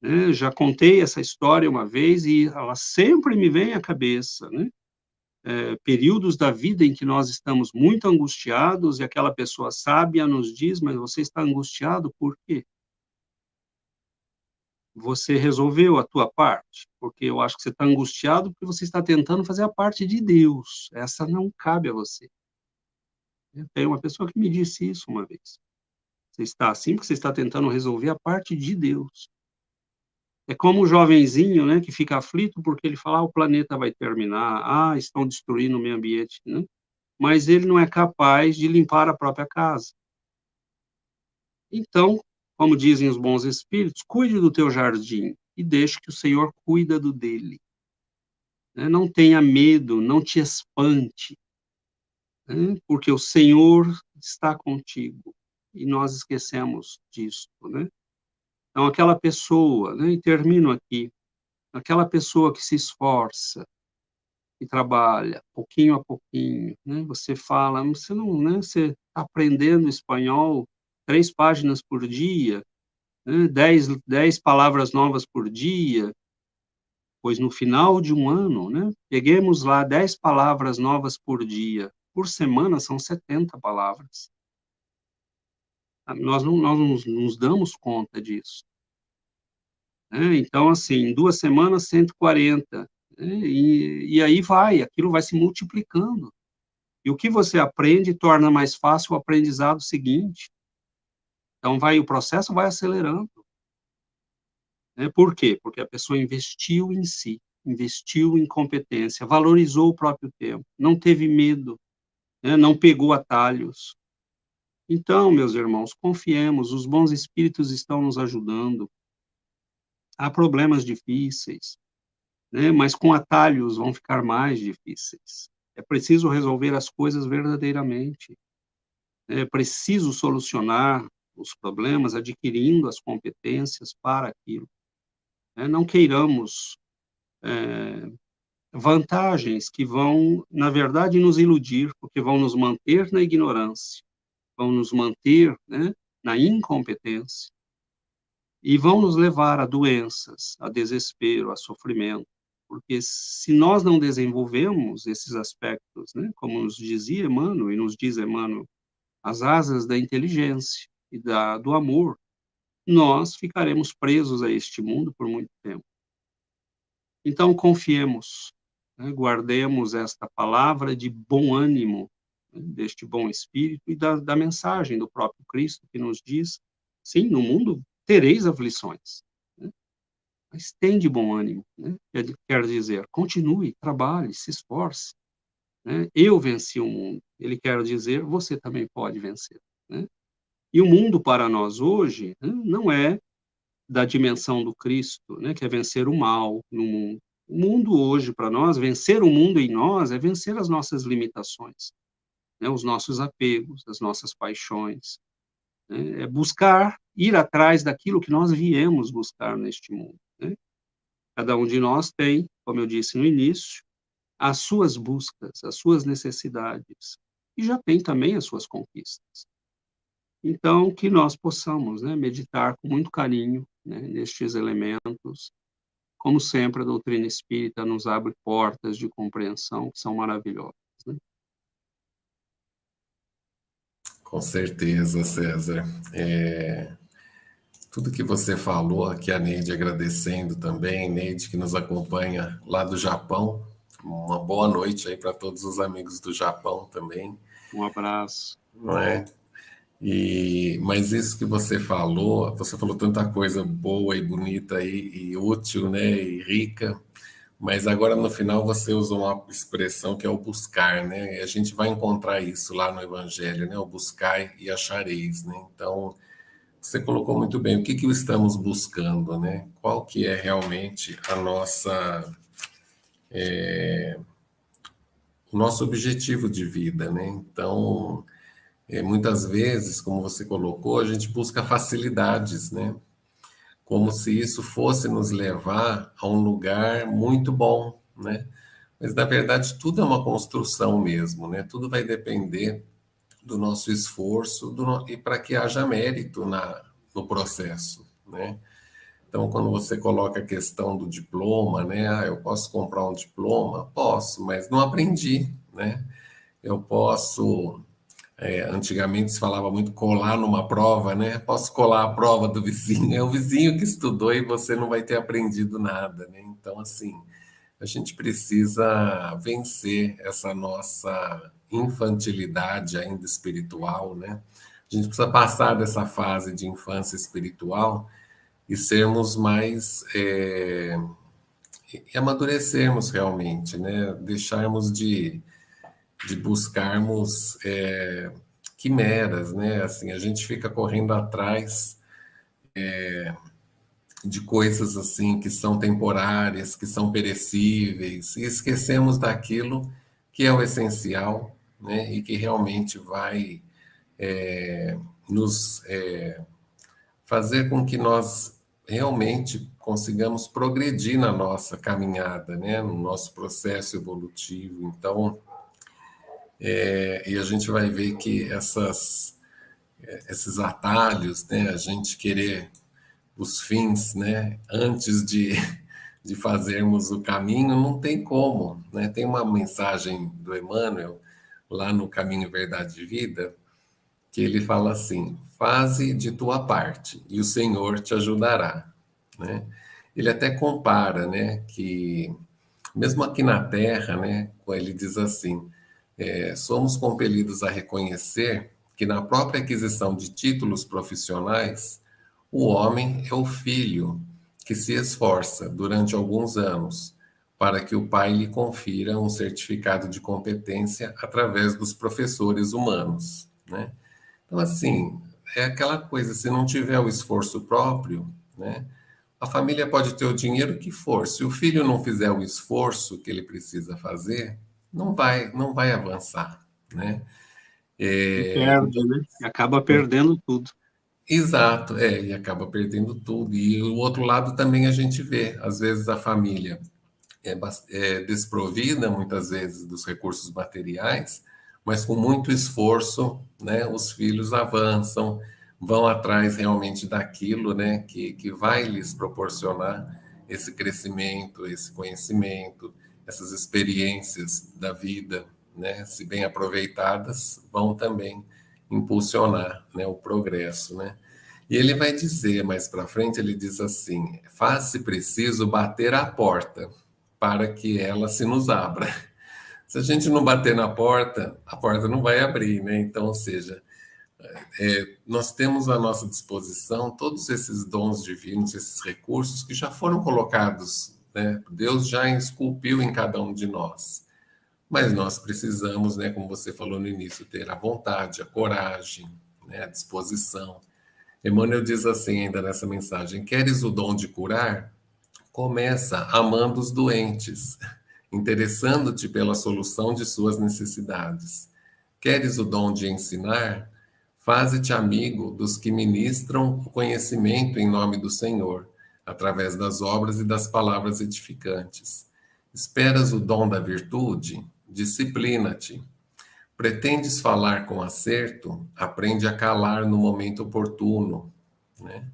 Né, já contei essa história uma vez e ela sempre me vem à cabeça, né? Períodos da vida em que nós estamos muito angustiados e aquela pessoa sábia nos diz, mas você está angustiado por quê? Você resolveu a tua parte? Porque eu acho que você está angustiado porque você está tentando fazer a parte de Deus. Essa não cabe a você. Tem uma pessoa que me disse isso uma vez. Você está assim porque você está tentando resolver a parte de Deus. É como o jovenzinho, né, que fica aflito porque ele fala: "Ah, o planeta vai terminar. Ah, estão destruindo o meio ambiente", né? Mas ele não é capaz de limpar a própria casa. Então, como dizem os bons espíritos, cuide do teu jardim e deixe que o Senhor cuida do dele, né? Não tenha medo, não te espante, né? Porque o Senhor está contigo e nós esquecemos disso, né? Então, aquela pessoa, né, e termino aqui, aquela pessoa que se esforça, que trabalha, pouquinho a pouquinho, né, você fala, você não, né, você está aprendendo espanhol 3 páginas por dia, né, 10 palavras novas por dia, pois no final de um ano, né, peguemos lá 10 palavras novas por dia, por semana são 70 palavras. Nós não nos damos conta disso, né, então, assim, em 2 semanas, 140, né, e aí vai, aquilo vai se multiplicando. E o que você aprende torna mais fácil o aprendizado seguinte. Então o processo vai acelerando, né. Por quê? Porque a pessoa investiu em si, investiu em competência, valorizou o próprio tempo, não teve medo, né, não pegou atalhos. Então, meus irmãos, confiemos, os bons espíritos estão nos ajudando. Há problemas difíceis, né, mas com atalhos vão ficar mais difíceis. É preciso resolver as coisas verdadeiramente. É preciso solucionar os problemas adquirindo as competências para aquilo, né? Não queiramos vantagens que vão, na verdade, nos iludir, porque vão nos manter na ignorância, vão nos manter, né, na incompetência e vão nos levar a doenças, a desespero, a sofrimento, porque se nós não desenvolvemos esses aspectos, né, como nos dizia Emmanuel e nos diz Emmanuel, as asas da inteligência e do amor, nós ficaremos presos a este mundo por muito tempo. Então, confiemos, né, guardemos esta palavra de bom ânimo, né, deste bom espírito e da mensagem do próprio Cristo, que nos diz, sim, no mundo tereis aflições, né, mas tem de bom ânimo, né, quer dizer, continue, trabalhe, se esforce, né, eu venci o mundo, ele quer dizer, você também pode vencer, né, e o mundo para nós hoje, né, não é da dimensão do Cristo, né, que é vencer o mal no mundo. O mundo hoje, para nós, vencer o mundo em nós é vencer as nossas limitações, né, os nossos apegos, as nossas paixões, né, é buscar, ir atrás daquilo que nós viemos buscar neste mundo, né. Cada um de nós tem, como eu disse no início, as suas buscas, as suas necessidades, e já tem também as suas conquistas. Então, que nós possamos, né, meditar com muito carinho, né, nestes elementos. Como sempre, a doutrina espírita nos abre portas de compreensão que são maravilhosas, né? Com certeza, César. Tudo que você falou, aqui a Neide agradecendo também, Neide que nos acompanha lá do Japão. Uma boa noite aí para todos os amigos do Japão também, Um abraço. não é? Mas isso que você falou tanta coisa boa e bonita e útil, né, e rica, mas agora no final você usou uma expressão que é o buscar, né, e a gente vai encontrar isso lá no Evangelho, né, o buscar e achareis, né, então você colocou muito bem, o que que estamos buscando, né, qual que é realmente o nosso objetivo de vida, né, então muitas vezes, como você colocou, a gente busca facilidades, né? Como se isso fosse nos levar a um lugar muito bom, né? Mas, na verdade, tudo é uma construção mesmo, né? Tudo vai depender do nosso esforço e para que haja mérito no processo, né? Então, quando você coloca a questão do diploma, né? Ah, eu posso comprar um diploma? Posso, mas não aprendi, né? Eu posso... antigamente se falava muito colar numa prova, né? Posso colar a prova do vizinho. É o vizinho que estudou e você não vai ter aprendido nada, né? Então, assim, a gente precisa vencer essa nossa infantilidade ainda espiritual, né? A gente precisa passar dessa fase de infância espiritual e sermos mais... e amadurecermos realmente, né? Deixarmos de buscarmos quimeras, né? Assim, a gente fica correndo atrás de coisas assim que são temporárias, que são perecíveis, e esquecemos daquilo que é o essencial, né? E que realmente vai nos fazer com que nós realmente consigamos progredir na nossa caminhada, né? No nosso processo evolutivo. Então, e a gente vai ver que esses atalhos, né, a gente querer os fins, né, antes de fazermos o caminho, não tem como, né? Tem uma mensagem do Emmanuel, lá no Caminho, Verdade e Vida, que ele fala assim, faze de tua parte e o Senhor te ajudará, né? Ele até compara, né, que mesmo aqui na Terra, né, ele diz assim, somos compelidos a reconhecer que na própria aquisição de títulos profissionais, o homem é o filho que se esforça durante alguns anos para que o pai lhe confira um certificado de competência através dos professores humanos, né? Então, assim, é aquela coisa, se não tiver o esforço próprio, né, a família pode ter o dinheiro que for, se o filho não fizer o esforço que ele precisa fazer, não vai avançar, né? E perde, né? E acaba perdendo tudo. Exato, e acaba perdendo tudo. E o outro lado também a gente vê, às vezes a família é desprovida, muitas vezes, dos recursos materiais, mas com muito esforço, né, os filhos avançam, vão atrás realmente daquilo, né, que vai lhes proporcionar esse crescimento, esse conhecimento, essas experiências da vida, né, se bem aproveitadas, vão também impulsionar, né, o progresso, né? E ele vai dizer mais para frente, ele diz assim: faz-se preciso bater à porta para que ela se nos abra. Se a gente não bater na porta, a porta não vai abrir, né? Então, ou seja, nós temos à nossa disposição todos esses dons divinos, esses recursos que já foram colocados, né? Deus já esculpiu em cada um de nós. Mas nós precisamos, né, como você falou no início, ter a vontade, a coragem, né, a disposição. Emmanuel diz assim ainda nessa mensagem: queres o dom de curar? Começa amando os doentes, interessando-te pela solução de suas necessidades. Queres o dom de ensinar? Faze-te amigo dos que ministram o conhecimento em nome do Senhor, através das obras e das palavras edificantes. Esperas o dom da virtude? Disciplina-te. Pretendes falar com acerto? Aprende a calar no momento oportuno, né?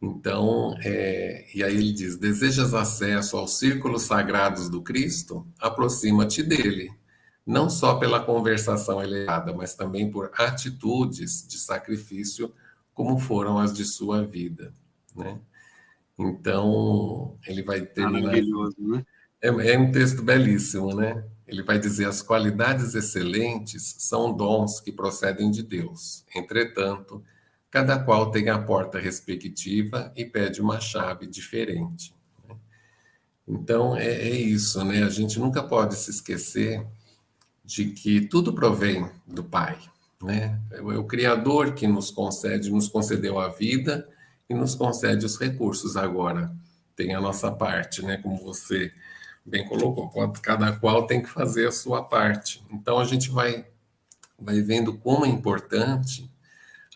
Então, e aí ele diz: desejas acesso aos círculos sagrados do Cristo? Aproxima-te dele, não só pela conversação elevada, mas também por atitudes de sacrifício, como foram as de sua vida, né? Então, ele vai terminar. Maravilhoso, né? É um texto belíssimo, né? Ele vai dizer: as qualidades excelentes são dons que procedem de Deus. Entretanto, cada qual tem a porta respectiva e pede uma chave diferente. Então, é isso, né? A gente nunca pode se esquecer de que tudo provém do Pai, né? É o Criador que nos concedeu a vida e nos concede os recursos. Agora, tem a nossa parte, né? Como você bem colocou, cada qual tem que fazer a sua parte. Então, a gente vai vendo como é importante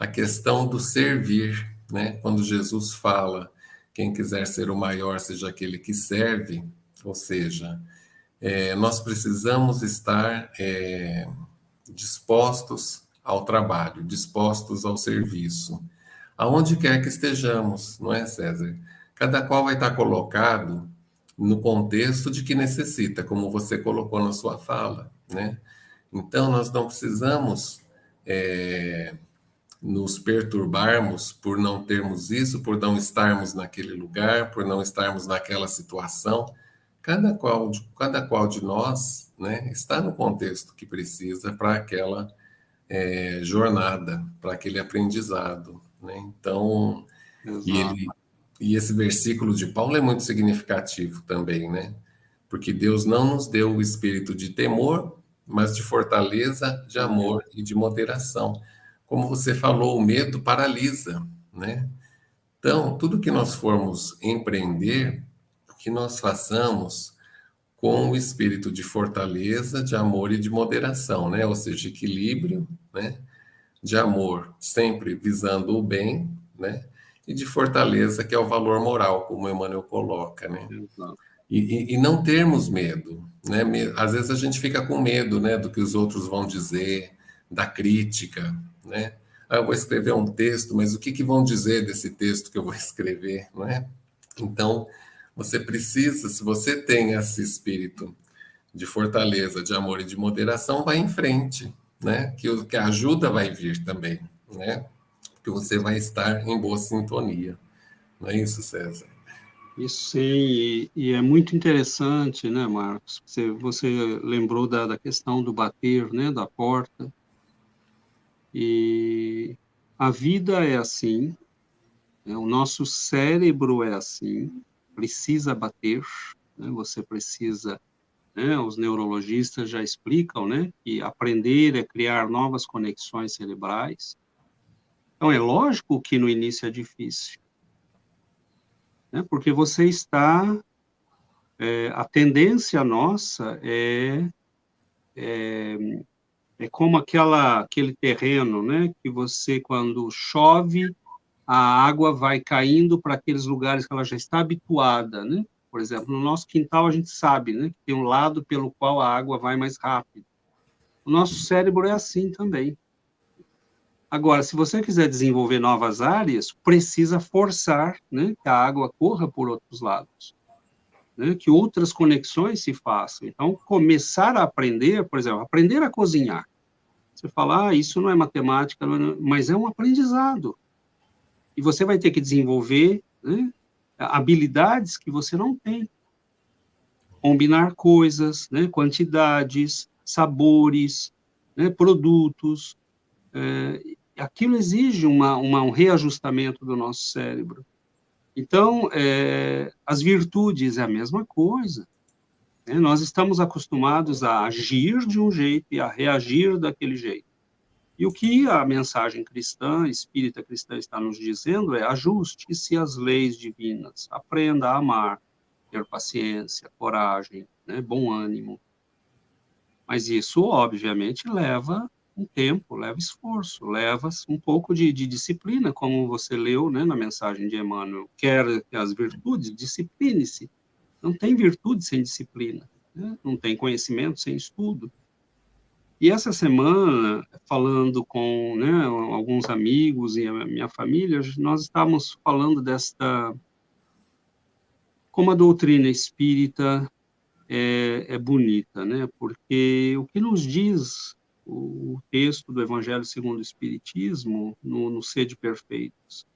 a questão do servir, né? Quando Jesus fala: quem quiser ser o maior, seja aquele que serve, ou seja, nós precisamos estar dispostos ao trabalho, dispostos ao serviço, aonde quer que estejamos, não é, César? Cada qual vai estar colocado no contexto de que necessita, como você colocou na sua fala, né? Então, nós não precisamos nos perturbarmos por não termos isso, por não estarmos naquele lugar, por não estarmos naquela situação. Cada qual de nós, né, está no contexto que precisa para aquela jornada, para aquele aprendizado, né? Então, e esse versículo de Paulo é muito significativo também, né? Porque Deus não nos deu o espírito de temor, mas de fortaleza, de amor e de moderação. Como você falou, o medo paralisa, né? Então, tudo que nós formos empreender, que nós façamos com o espírito de fortaleza, de amor e de moderação, né? Ou seja, equilíbrio, né? De amor, sempre visando o bem, né? E de fortaleza, que é o valor moral, como o Emmanuel coloca, né? E não termos medo, né? Às vezes a gente fica com medo, né, do que os outros vão dizer, da crítica, né? Ah, eu vou escrever um texto, mas o que vão dizer desse texto que eu vou escrever, não é? Então, você precisa, se você tem esse espírito de fortaleza, de amor e de moderação, vai em frente, né? Que a ajuda vai vir também, né? Que você vai estar em boa sintonia. Não é isso, César? Isso sim, e é muito interessante, né, Marcos? Você lembrou da questão do bater, né, da porta. E a vida é assim, né? O nosso cérebro é assim, precisa bater, né? Você precisa, né? Os neurologistas já explicam, né, que aprender é criar novas conexões cerebrais. Então, é lógico que no início é difícil, né? Porque você está... a tendência nossa é como aquele terreno, né? Que você, quando chove, a água vai caindo para aqueles lugares que ela já está habituada, né? Por exemplo, no nosso quintal a gente sabe, né, que tem um lado pelo qual a água vai mais rápido. O nosso cérebro é assim também. Agora, se você quiser desenvolver novas áreas, precisa forçar, né, que a água corra por outros lados, né, que outras conexões se façam. Então, começar a aprender, por exemplo, aprender a cozinhar. Você fala, isso não é matemática, mas é um aprendizado. E você vai ter que desenvolver, né, habilidades que você não tem. Combinar coisas, né, quantidades, sabores, né, produtos. Aquilo exige um reajustamento do nosso cérebro. Então, as virtudes é a mesma coisa. Né? Nós estamos acostumados a agir de um jeito e a reagir daquele jeito. E o que a mensagem cristã, espírita cristã, está nos dizendo é: ajuste-se às leis divinas, aprenda a amar, ter paciência, coragem, né, bom ânimo. Mas isso, obviamente, leva um tempo, leva esforço, leva um pouco de disciplina, como você leu, né, na mensagem de Emmanuel. Quer as virtudes, discipline-se. Não tem virtude sem disciplina, né? Não tem conhecimento sem estudo. E essa semana, falando com, né, alguns amigos e a minha família, nós estávamos falando como a doutrina espírita é bonita, né? Porque o que nos diz o texto do Evangelho segundo o Espiritismo, no Sede Perfeitos,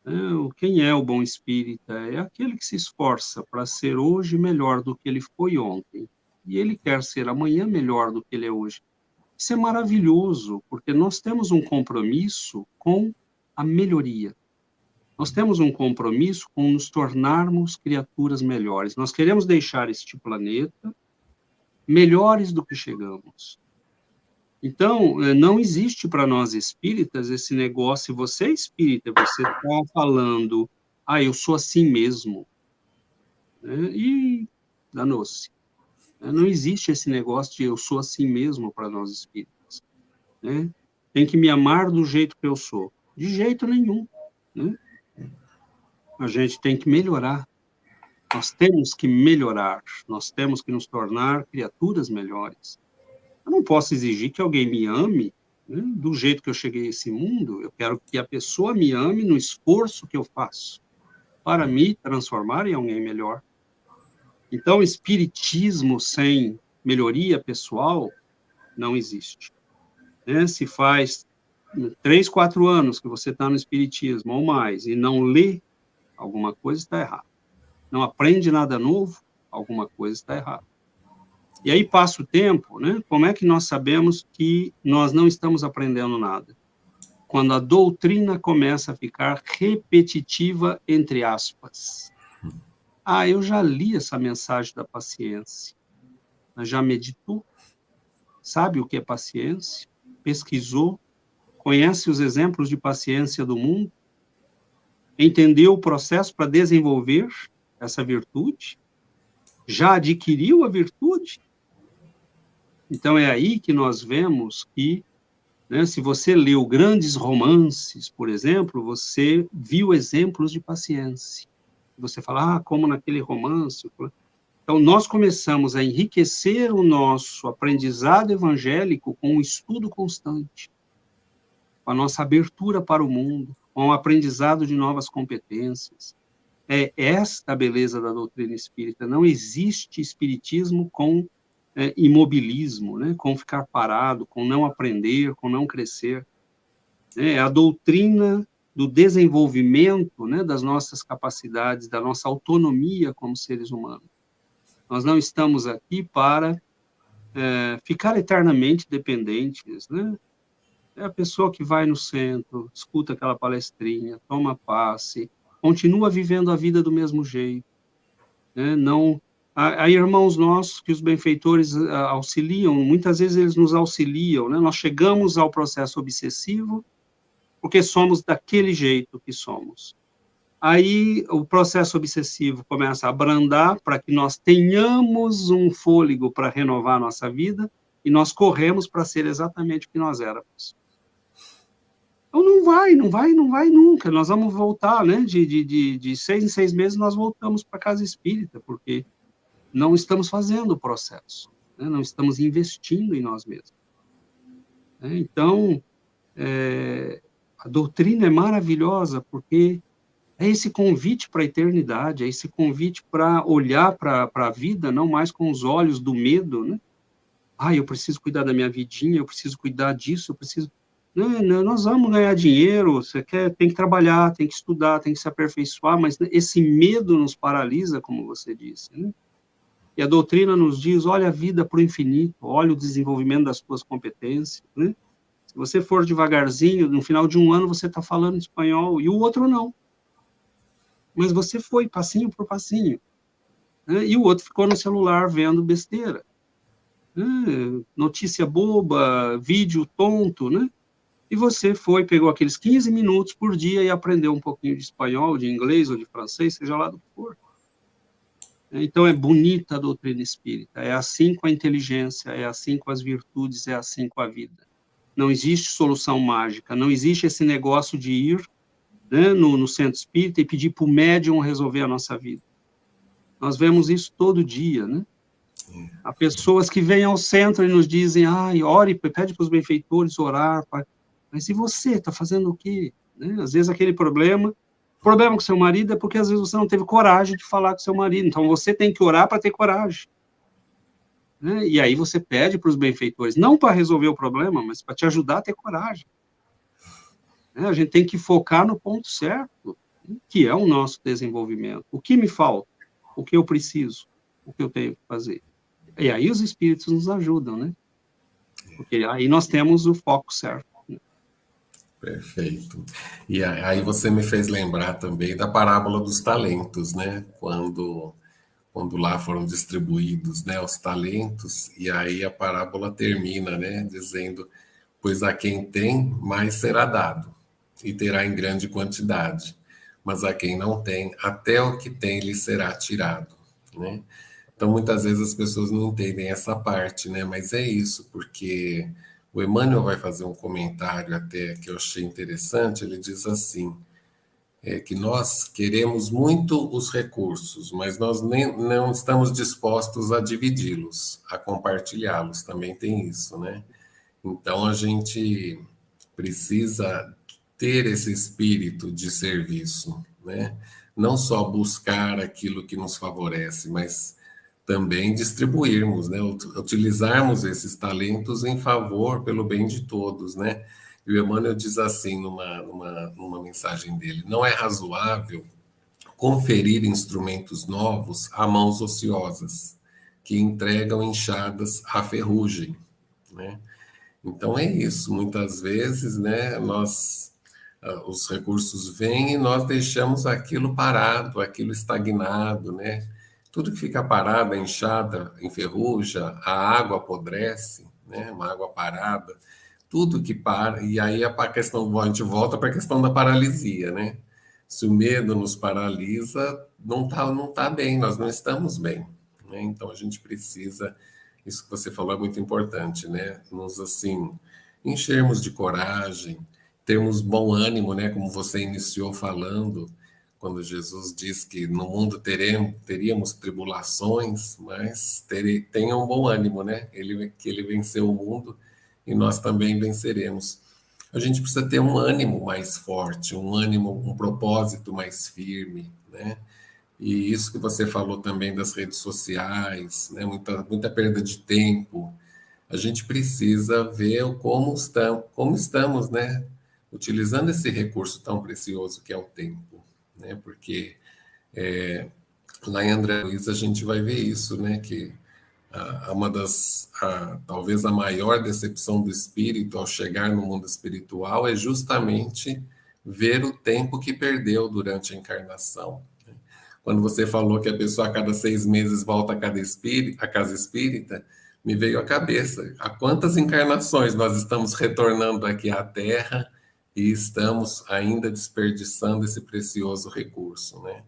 né? Quem é o bom espírita? É aquele que se esforça para ser hoje melhor do que ele foi ontem. E ele quer ser amanhã melhor do que ele é hoje. Isso é maravilhoso, porque nós temos um compromisso com a melhoria. Nós temos um compromisso com nos tornarmos criaturas melhores. Nós queremos deixar este planeta melhores do que chegamos. Então, não existe para nós espíritas esse negócio. Se você é espírita, você está falando, eu sou assim mesmo. E danou-se. Não existe esse negócio de eu sou assim mesmo para nós espíritas. Né? Tem que me amar do jeito que eu sou. De jeito nenhum. Né? A gente tem que melhorar. Nós temos que melhorar. Nós temos que nos tornar criaturas melhores. Eu não posso exigir que alguém me ame, né, do jeito que eu cheguei a esse mundo. Eu quero que a pessoa me ame no esforço que eu faço para me transformar em alguém melhor. Então, espiritismo sem melhoria pessoal não existe. Né? Se faz 3, 4 anos que você está no espiritismo ou mais e não lê, alguma coisa está errada. Não aprende nada novo, alguma coisa está errada. E aí passa o tempo, né? Como é que nós sabemos que nós não estamos aprendendo nada? Quando a doutrina começa a ficar repetitiva, entre aspas. Eu já li essa mensagem da paciência. Já meditou? Sabe o que é paciência? Pesquisou? Conhece os exemplos de paciência do mundo? Entendeu o processo para desenvolver essa virtude? Já adquiriu a virtude? Então é aí que nós vemos que, né, se você leu grandes romances, por exemplo, você viu exemplos de paciência. Você fala, como naquele romance. Então, nós começamos a enriquecer o nosso aprendizado evangélico com um estudo constante, com a nossa abertura para o mundo, com o aprendizado de novas competências. É esta a beleza da doutrina espírita. Não existe espiritismo com imobilismo, né? Com ficar parado, com não aprender, com não crescer. É a doutrina do desenvolvimento, né, das nossas capacidades, da nossa autonomia como seres humanos. Nós não estamos aqui para ficar eternamente dependentes, né? É a pessoa que vai no centro, escuta aquela palestrinha, toma passe, continua vivendo a vida do mesmo jeito. Né? Não, há irmãos nossos que os benfeitores auxiliam, muitas vezes eles nos auxiliam, né? Nós chegamos ao processo obsessivo, porque somos daquele jeito que somos. Aí o processo obsessivo começa a abrandar para que nós tenhamos um fôlego para renovar a nossa vida e nós corremos para ser exatamente o que nós éramos. Então não vai nunca. Nós vamos voltar, né? De 6 em 6 meses nós voltamos para a casa espírita, porque não estamos fazendo o processo, né? Não estamos investindo em nós mesmos. Então, a doutrina é maravilhosa porque é esse convite para a eternidade, é esse convite para olhar para a vida, não mais com os olhos do medo, né? Eu preciso cuidar da minha vidinha, eu preciso cuidar disso, eu preciso... Não, nós vamos ganhar dinheiro, tem que trabalhar, tem que estudar, tem que se aperfeiçoar, mas esse medo nos paralisa, como você disse, né? E a doutrina nos diz, olha a vida para o infinito, olha o desenvolvimento das suas competências, né? Se você for devagarzinho, no final de um ano você está falando espanhol, e o outro não. Mas você foi passinho por passinho, né? E o outro ficou no celular vendo besteira. Notícia boba, vídeo tonto, né? E você foi, pegou aqueles 15 minutos por dia e aprendeu um pouquinho de espanhol, de inglês ou de francês, seja lá do que for. Então, é bonita a doutrina espírita. É assim com a inteligência, é assim com as virtudes, é assim com a vida. Não existe solução mágica, não existe esse negócio de ir, né, no centro espírita e pedir para o médium resolver a nossa vida. Nós vemos isso todo dia, né? Há pessoas que vêm ao centro e nos dizem, ore, pede para os benfeitores orar. Mas e você, está fazendo o quê? Né? Às vezes aquele problema com seu marido é porque às vezes você não teve coragem de falar com seu marido. Então você tem que orar para ter coragem. Né? E aí você pede para os benfeitores, não para resolver o problema, mas para te ajudar a ter coragem. Né? A gente tem que focar no ponto certo, que é o nosso desenvolvimento. O que me falta? O que eu preciso? O que eu tenho que fazer? E aí os espíritos nos ajudam, né? Porque aí nós temos o foco certo. Perfeito. E aí você me fez lembrar também da parábola dos talentos, né? Quando lá foram distribuídos, né, os talentos, e aí a parábola termina, né, dizendo, pois a quem tem, mais será dado, e terá em grande quantidade, mas a quem não tem, até o que tem lhe será tirado, né? Então, muitas vezes as pessoas não entendem essa parte, né, mas é isso, porque o Emmanuel vai fazer um comentário até que eu achei interessante, ele diz assim, que nós queremos muito os recursos, mas nós não estamos dispostos a dividi-los, a compartilhá-los, também tem isso, né? Então, a gente precisa ter esse espírito de serviço, né? Não só buscar aquilo que nos favorece, mas também distribuirmos, né? Utilizarmos esses talentos em favor, pelo bem de todos, né? E o Emmanuel diz assim numa mensagem dele, não é razoável conferir instrumentos novos a mãos ociosas, que entregam enxadas à ferrugem, né? Então é isso, muitas vezes, né, os recursos vêm e nós deixamos aquilo parado, aquilo estagnado, né? Tudo que fica parado, a enxada enferruja, a água apodrece, né? Uma água parada, tudo que para, e aí a gente volta para a questão da paralisia, né? Se o medo nos paralisa, não tá bem, nós não estamos bem, né? Então a gente precisa, isso que você falou é muito importante, né? Nos, assim, enchermos de coragem, termos bom ânimo, né? Como você iniciou falando, quando Jesus diz que no mundo teríamos tribulações, mas tenham bom ânimo, né? Que ele venceu o mundo e nós também venceremos. A gente precisa ter um ânimo mais forte, um ânimo, um propósito mais firme, né? E isso que você falou também das redes sociais, né? Muita perda de tempo. A gente precisa ver como estamos, né? Utilizando esse recurso tão precioso que é o tempo, né? Porque lá em André Luiz a gente vai ver isso, né? Que talvez a maior decepção do espírito ao chegar no mundo espiritual é justamente ver o tempo que perdeu durante a encarnação. Quando você falou que a pessoa a cada 6 meses volta à casa espírita, me veio à cabeça a quantas encarnações nós estamos retornando aqui à Terra e estamos ainda desperdiçando esse precioso recurso, né?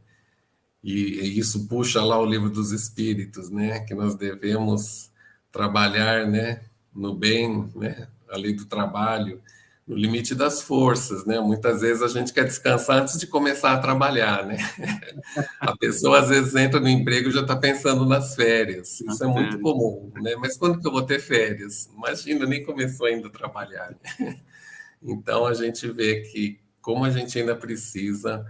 E isso puxa lá o Livro dos Espíritos, né? Que nós devemos trabalhar, né? No bem, né? A lei do trabalho, no limite das forças, né? Muitas vezes a gente quer descansar antes de começar a trabalhar, né? A pessoa às vezes entra no emprego e já está pensando nas férias. Isso é muito comum, né? Mas quando que eu vou ter férias? Imagina, nem começou ainda a trabalhar, né? Então a gente vê que como a gente ainda precisa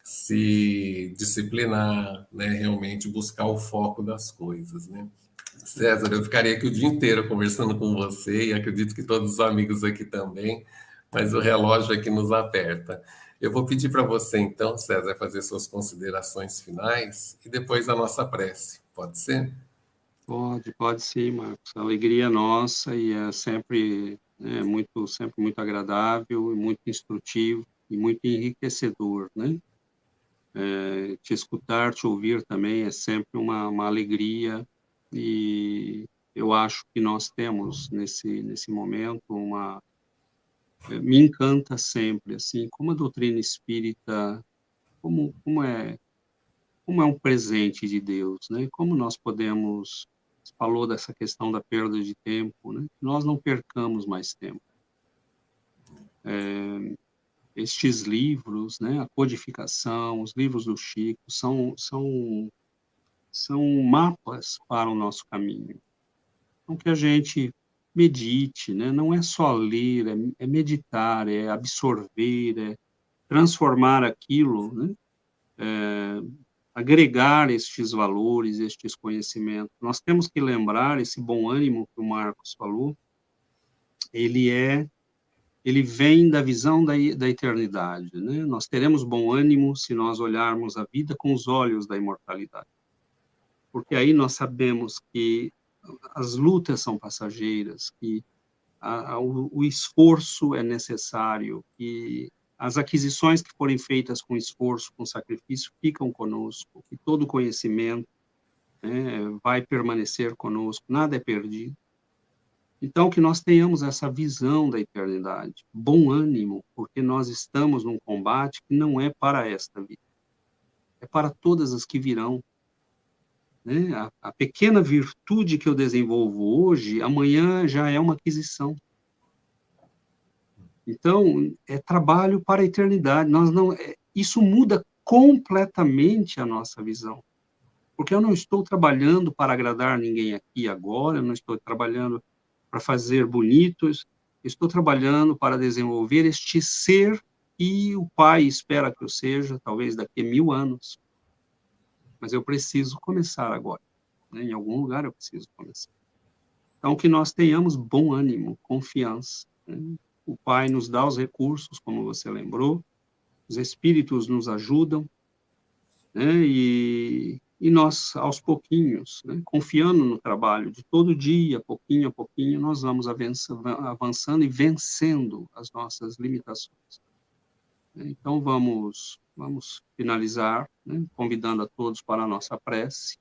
se disciplinar, né? Realmente buscar o foco das coisas, né? César, eu ficaria aqui o dia inteiro conversando com você e acredito que todos os amigos aqui também, mas o relógio aqui nos aperta. Eu vou pedir para você, então, César, fazer suas considerações finais e depois a nossa prece. Pode ser? Pode sim, Marcos. A alegria é nossa e é sempre, né, sempre muito agradável e muito instrutivo e muito enriquecedor, né? Te escutar, te ouvir também é sempre uma alegria e eu acho que nós temos nesse momento me encanta sempre, assim, como a doutrina espírita, como é um presente de Deus, né? Como nós podemos, você falou dessa questão da perda de tempo, né? Nós não percamos mais tempo. Estes livros, né? A codificação, os livros do Chico, são mapas para o nosso caminho. Então, que a gente medite, né? Não é só ler, é meditar, é absorver, é transformar aquilo, né? Agregar estes valores, estes conhecimentos. Nós temos que lembrar esse bom ânimo que o Marcos falou, ele vem da visão da eternidade, né? Nós teremos bom ânimo se nós olharmos a vida com os olhos da imortalidade. Porque aí nós sabemos que as lutas são passageiras, que o esforço é necessário, que as aquisições que forem feitas com esforço, com sacrifício, ficam conosco, que todo conhecimento, né, vai permanecer conosco, nada é perdido. Então, que nós tenhamos essa visão da eternidade, bom ânimo, porque nós estamos num combate que não é para esta vida, é para todas as que virão. Né? A pequena virtude que eu desenvolvo hoje, amanhã já é uma aquisição. Então, é trabalho para a eternidade. Isso muda completamente a nossa visão. Porque eu não estou trabalhando para agradar ninguém aqui agora, eu não estou trabalhando para fazer bonitos, estou trabalhando para desenvolver este ser que o Pai espera que eu seja, talvez daqui a 1000 anos. Mas eu preciso começar agora. Né? Em algum lugar eu preciso começar. Então, que nós tenhamos bom ânimo, confiança. Né? O Pai nos dá os recursos, como você lembrou, os Espíritos nos ajudam, né? E nós, aos pouquinhos, né? Confiando no trabalho de todo dia, pouquinho a pouquinho, nós vamos avançando e vencendo as nossas limitações. Então, vamos finalizar, né? Convidando a todos para a nossa prece.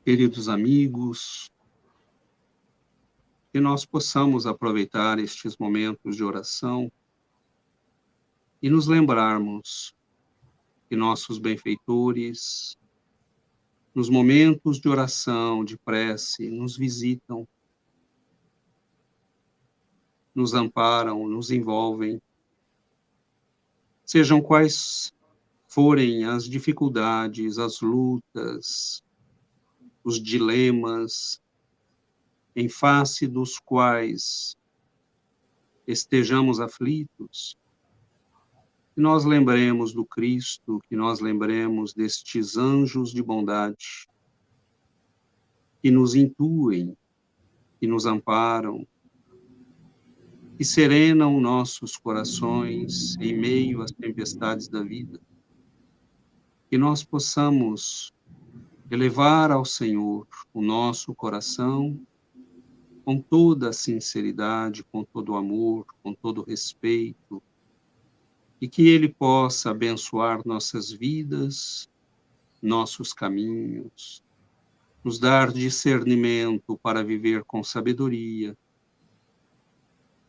Queridos amigos, que nós possamos aproveitar estes momentos de oração e nos lembrarmos que nossos benfeitores, nos momentos de oração, de prece, nos visitam, nos amparam, nos envolvem, sejam quais forem as dificuldades, as lutas, os dilemas, em face dos quais estejamos aflitos, que nós lembremos do Cristo, que nós lembremos destes anjos de bondade que nos intuem, que nos amparam, que serenam nossos corações em meio às tempestades da vida, que nós possamos elevar ao Senhor o nosso coração com toda a sinceridade, com todo o amor, com todo o respeito, e que Ele possa abençoar nossas vidas, nossos caminhos, nos dar discernimento para viver com sabedoria,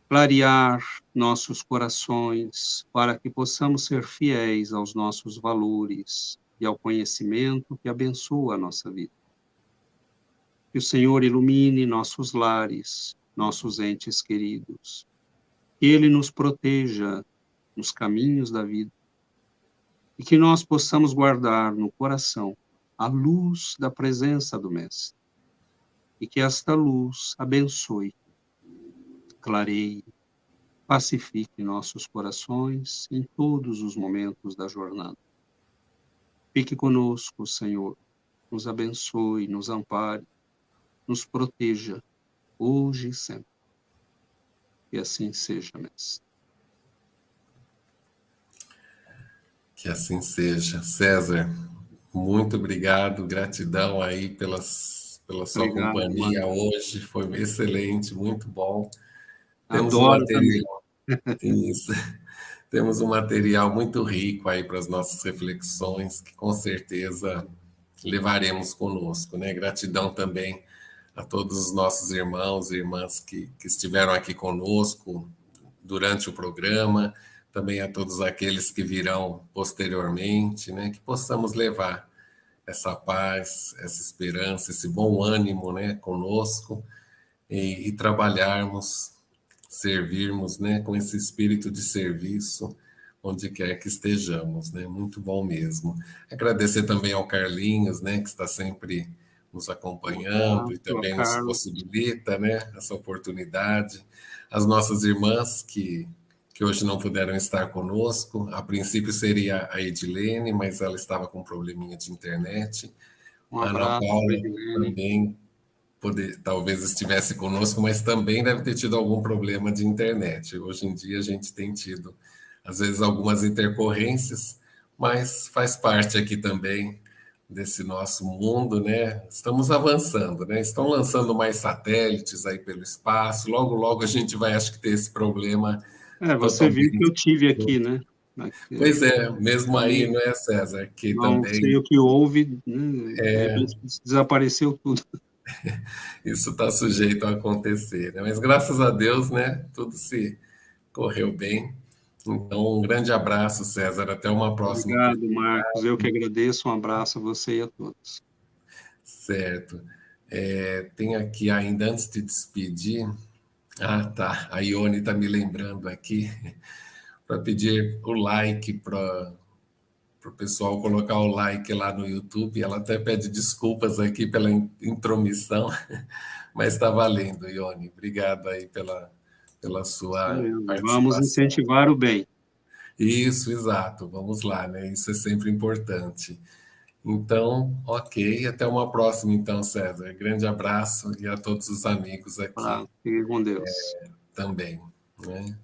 clarear nossos corações para que possamos ser fiéis aos nossos valores e ao conhecimento que abençoa a nossa vida. Que o Senhor ilumine nossos lares, nossos entes queridos, que Ele nos proteja nos caminhos da vida e que nós possamos guardar no coração a luz da presença do Mestre e que esta luz abençoe, clareie, pacifique nossos corações em todos os momentos da jornada. Fique conosco, Senhor, nos abençoe, nos ampare, nos proteja, hoje e sempre. Que assim seja, Mestre. Que assim seja. César, Muito obrigado, gratidão aí pela sua Obrigado, companhia Marcos. hoje, foi excelente, muito bom. Temos um Adoro também. material, isso, temos um material muito rico aí para as nossas reflexões, que com certeza levaremos conosco, né? Gratidão também a todos os nossos irmãos e irmãs que estiveram aqui conosco durante o programa, também a todos aqueles que virão posteriormente, né? Que possamos levar essa paz, essa esperança, esse bom ânimo, né, conosco e trabalharmos, servirmos, né, com esse espírito de serviço, onde quer que estejamos, né, muito bom mesmo. Agradecer também ao Carlinhos, né, que está sempre nos Um acompanhando e abraço, a também nos Carlos. possibilita, né, essa oportunidade. As nossas irmãs que hoje não puderam estar conosco, a princípio seria a Edilene, mas ela estava com um probleminha de internet. Um A Ana abraço, Paula Edilene. também talvez estivesse conosco, mas também deve ter tido algum problema de internet. Hoje em dia a gente tem tido, às vezes, algumas intercorrências, mas faz parte aqui também desse nosso mundo, né? Estamos avançando, né? Estão lançando mais satélites aí pelo espaço. Logo, logo a gente vai, acho que, ter esse problema Você viu que totalmente. eu tive aqui, né? Aqui, Pois é, mesmo aí, não, não é, César? Que não também sei o que houve, né? De repente desapareceu tudo. isso está sujeito a acontecer, né? Mas graças a Deus, né? Tudo se correu bem. Então, um grande abraço, César. Até uma próxima Obrigado, oportunidade. Marcos. Eu que agradeço. Um abraço a você e a todos. Certo. Tem aqui ainda, antes de despedir. Ah, tá. A Ione está me lembrando aqui para pedir o like para o pessoal colocar o like lá no YouTube. Ela até pede desculpas aqui pela intromissão, mas está valendo, Ione. Obrigado aí pela sua Vamos participação. incentivar o bem. Isso, exato. Vamos lá, né? Isso é sempre importante. Então, ok. Até uma próxima, então, César. Grande abraço e a todos os amigos aqui Fique com Deus. também, né?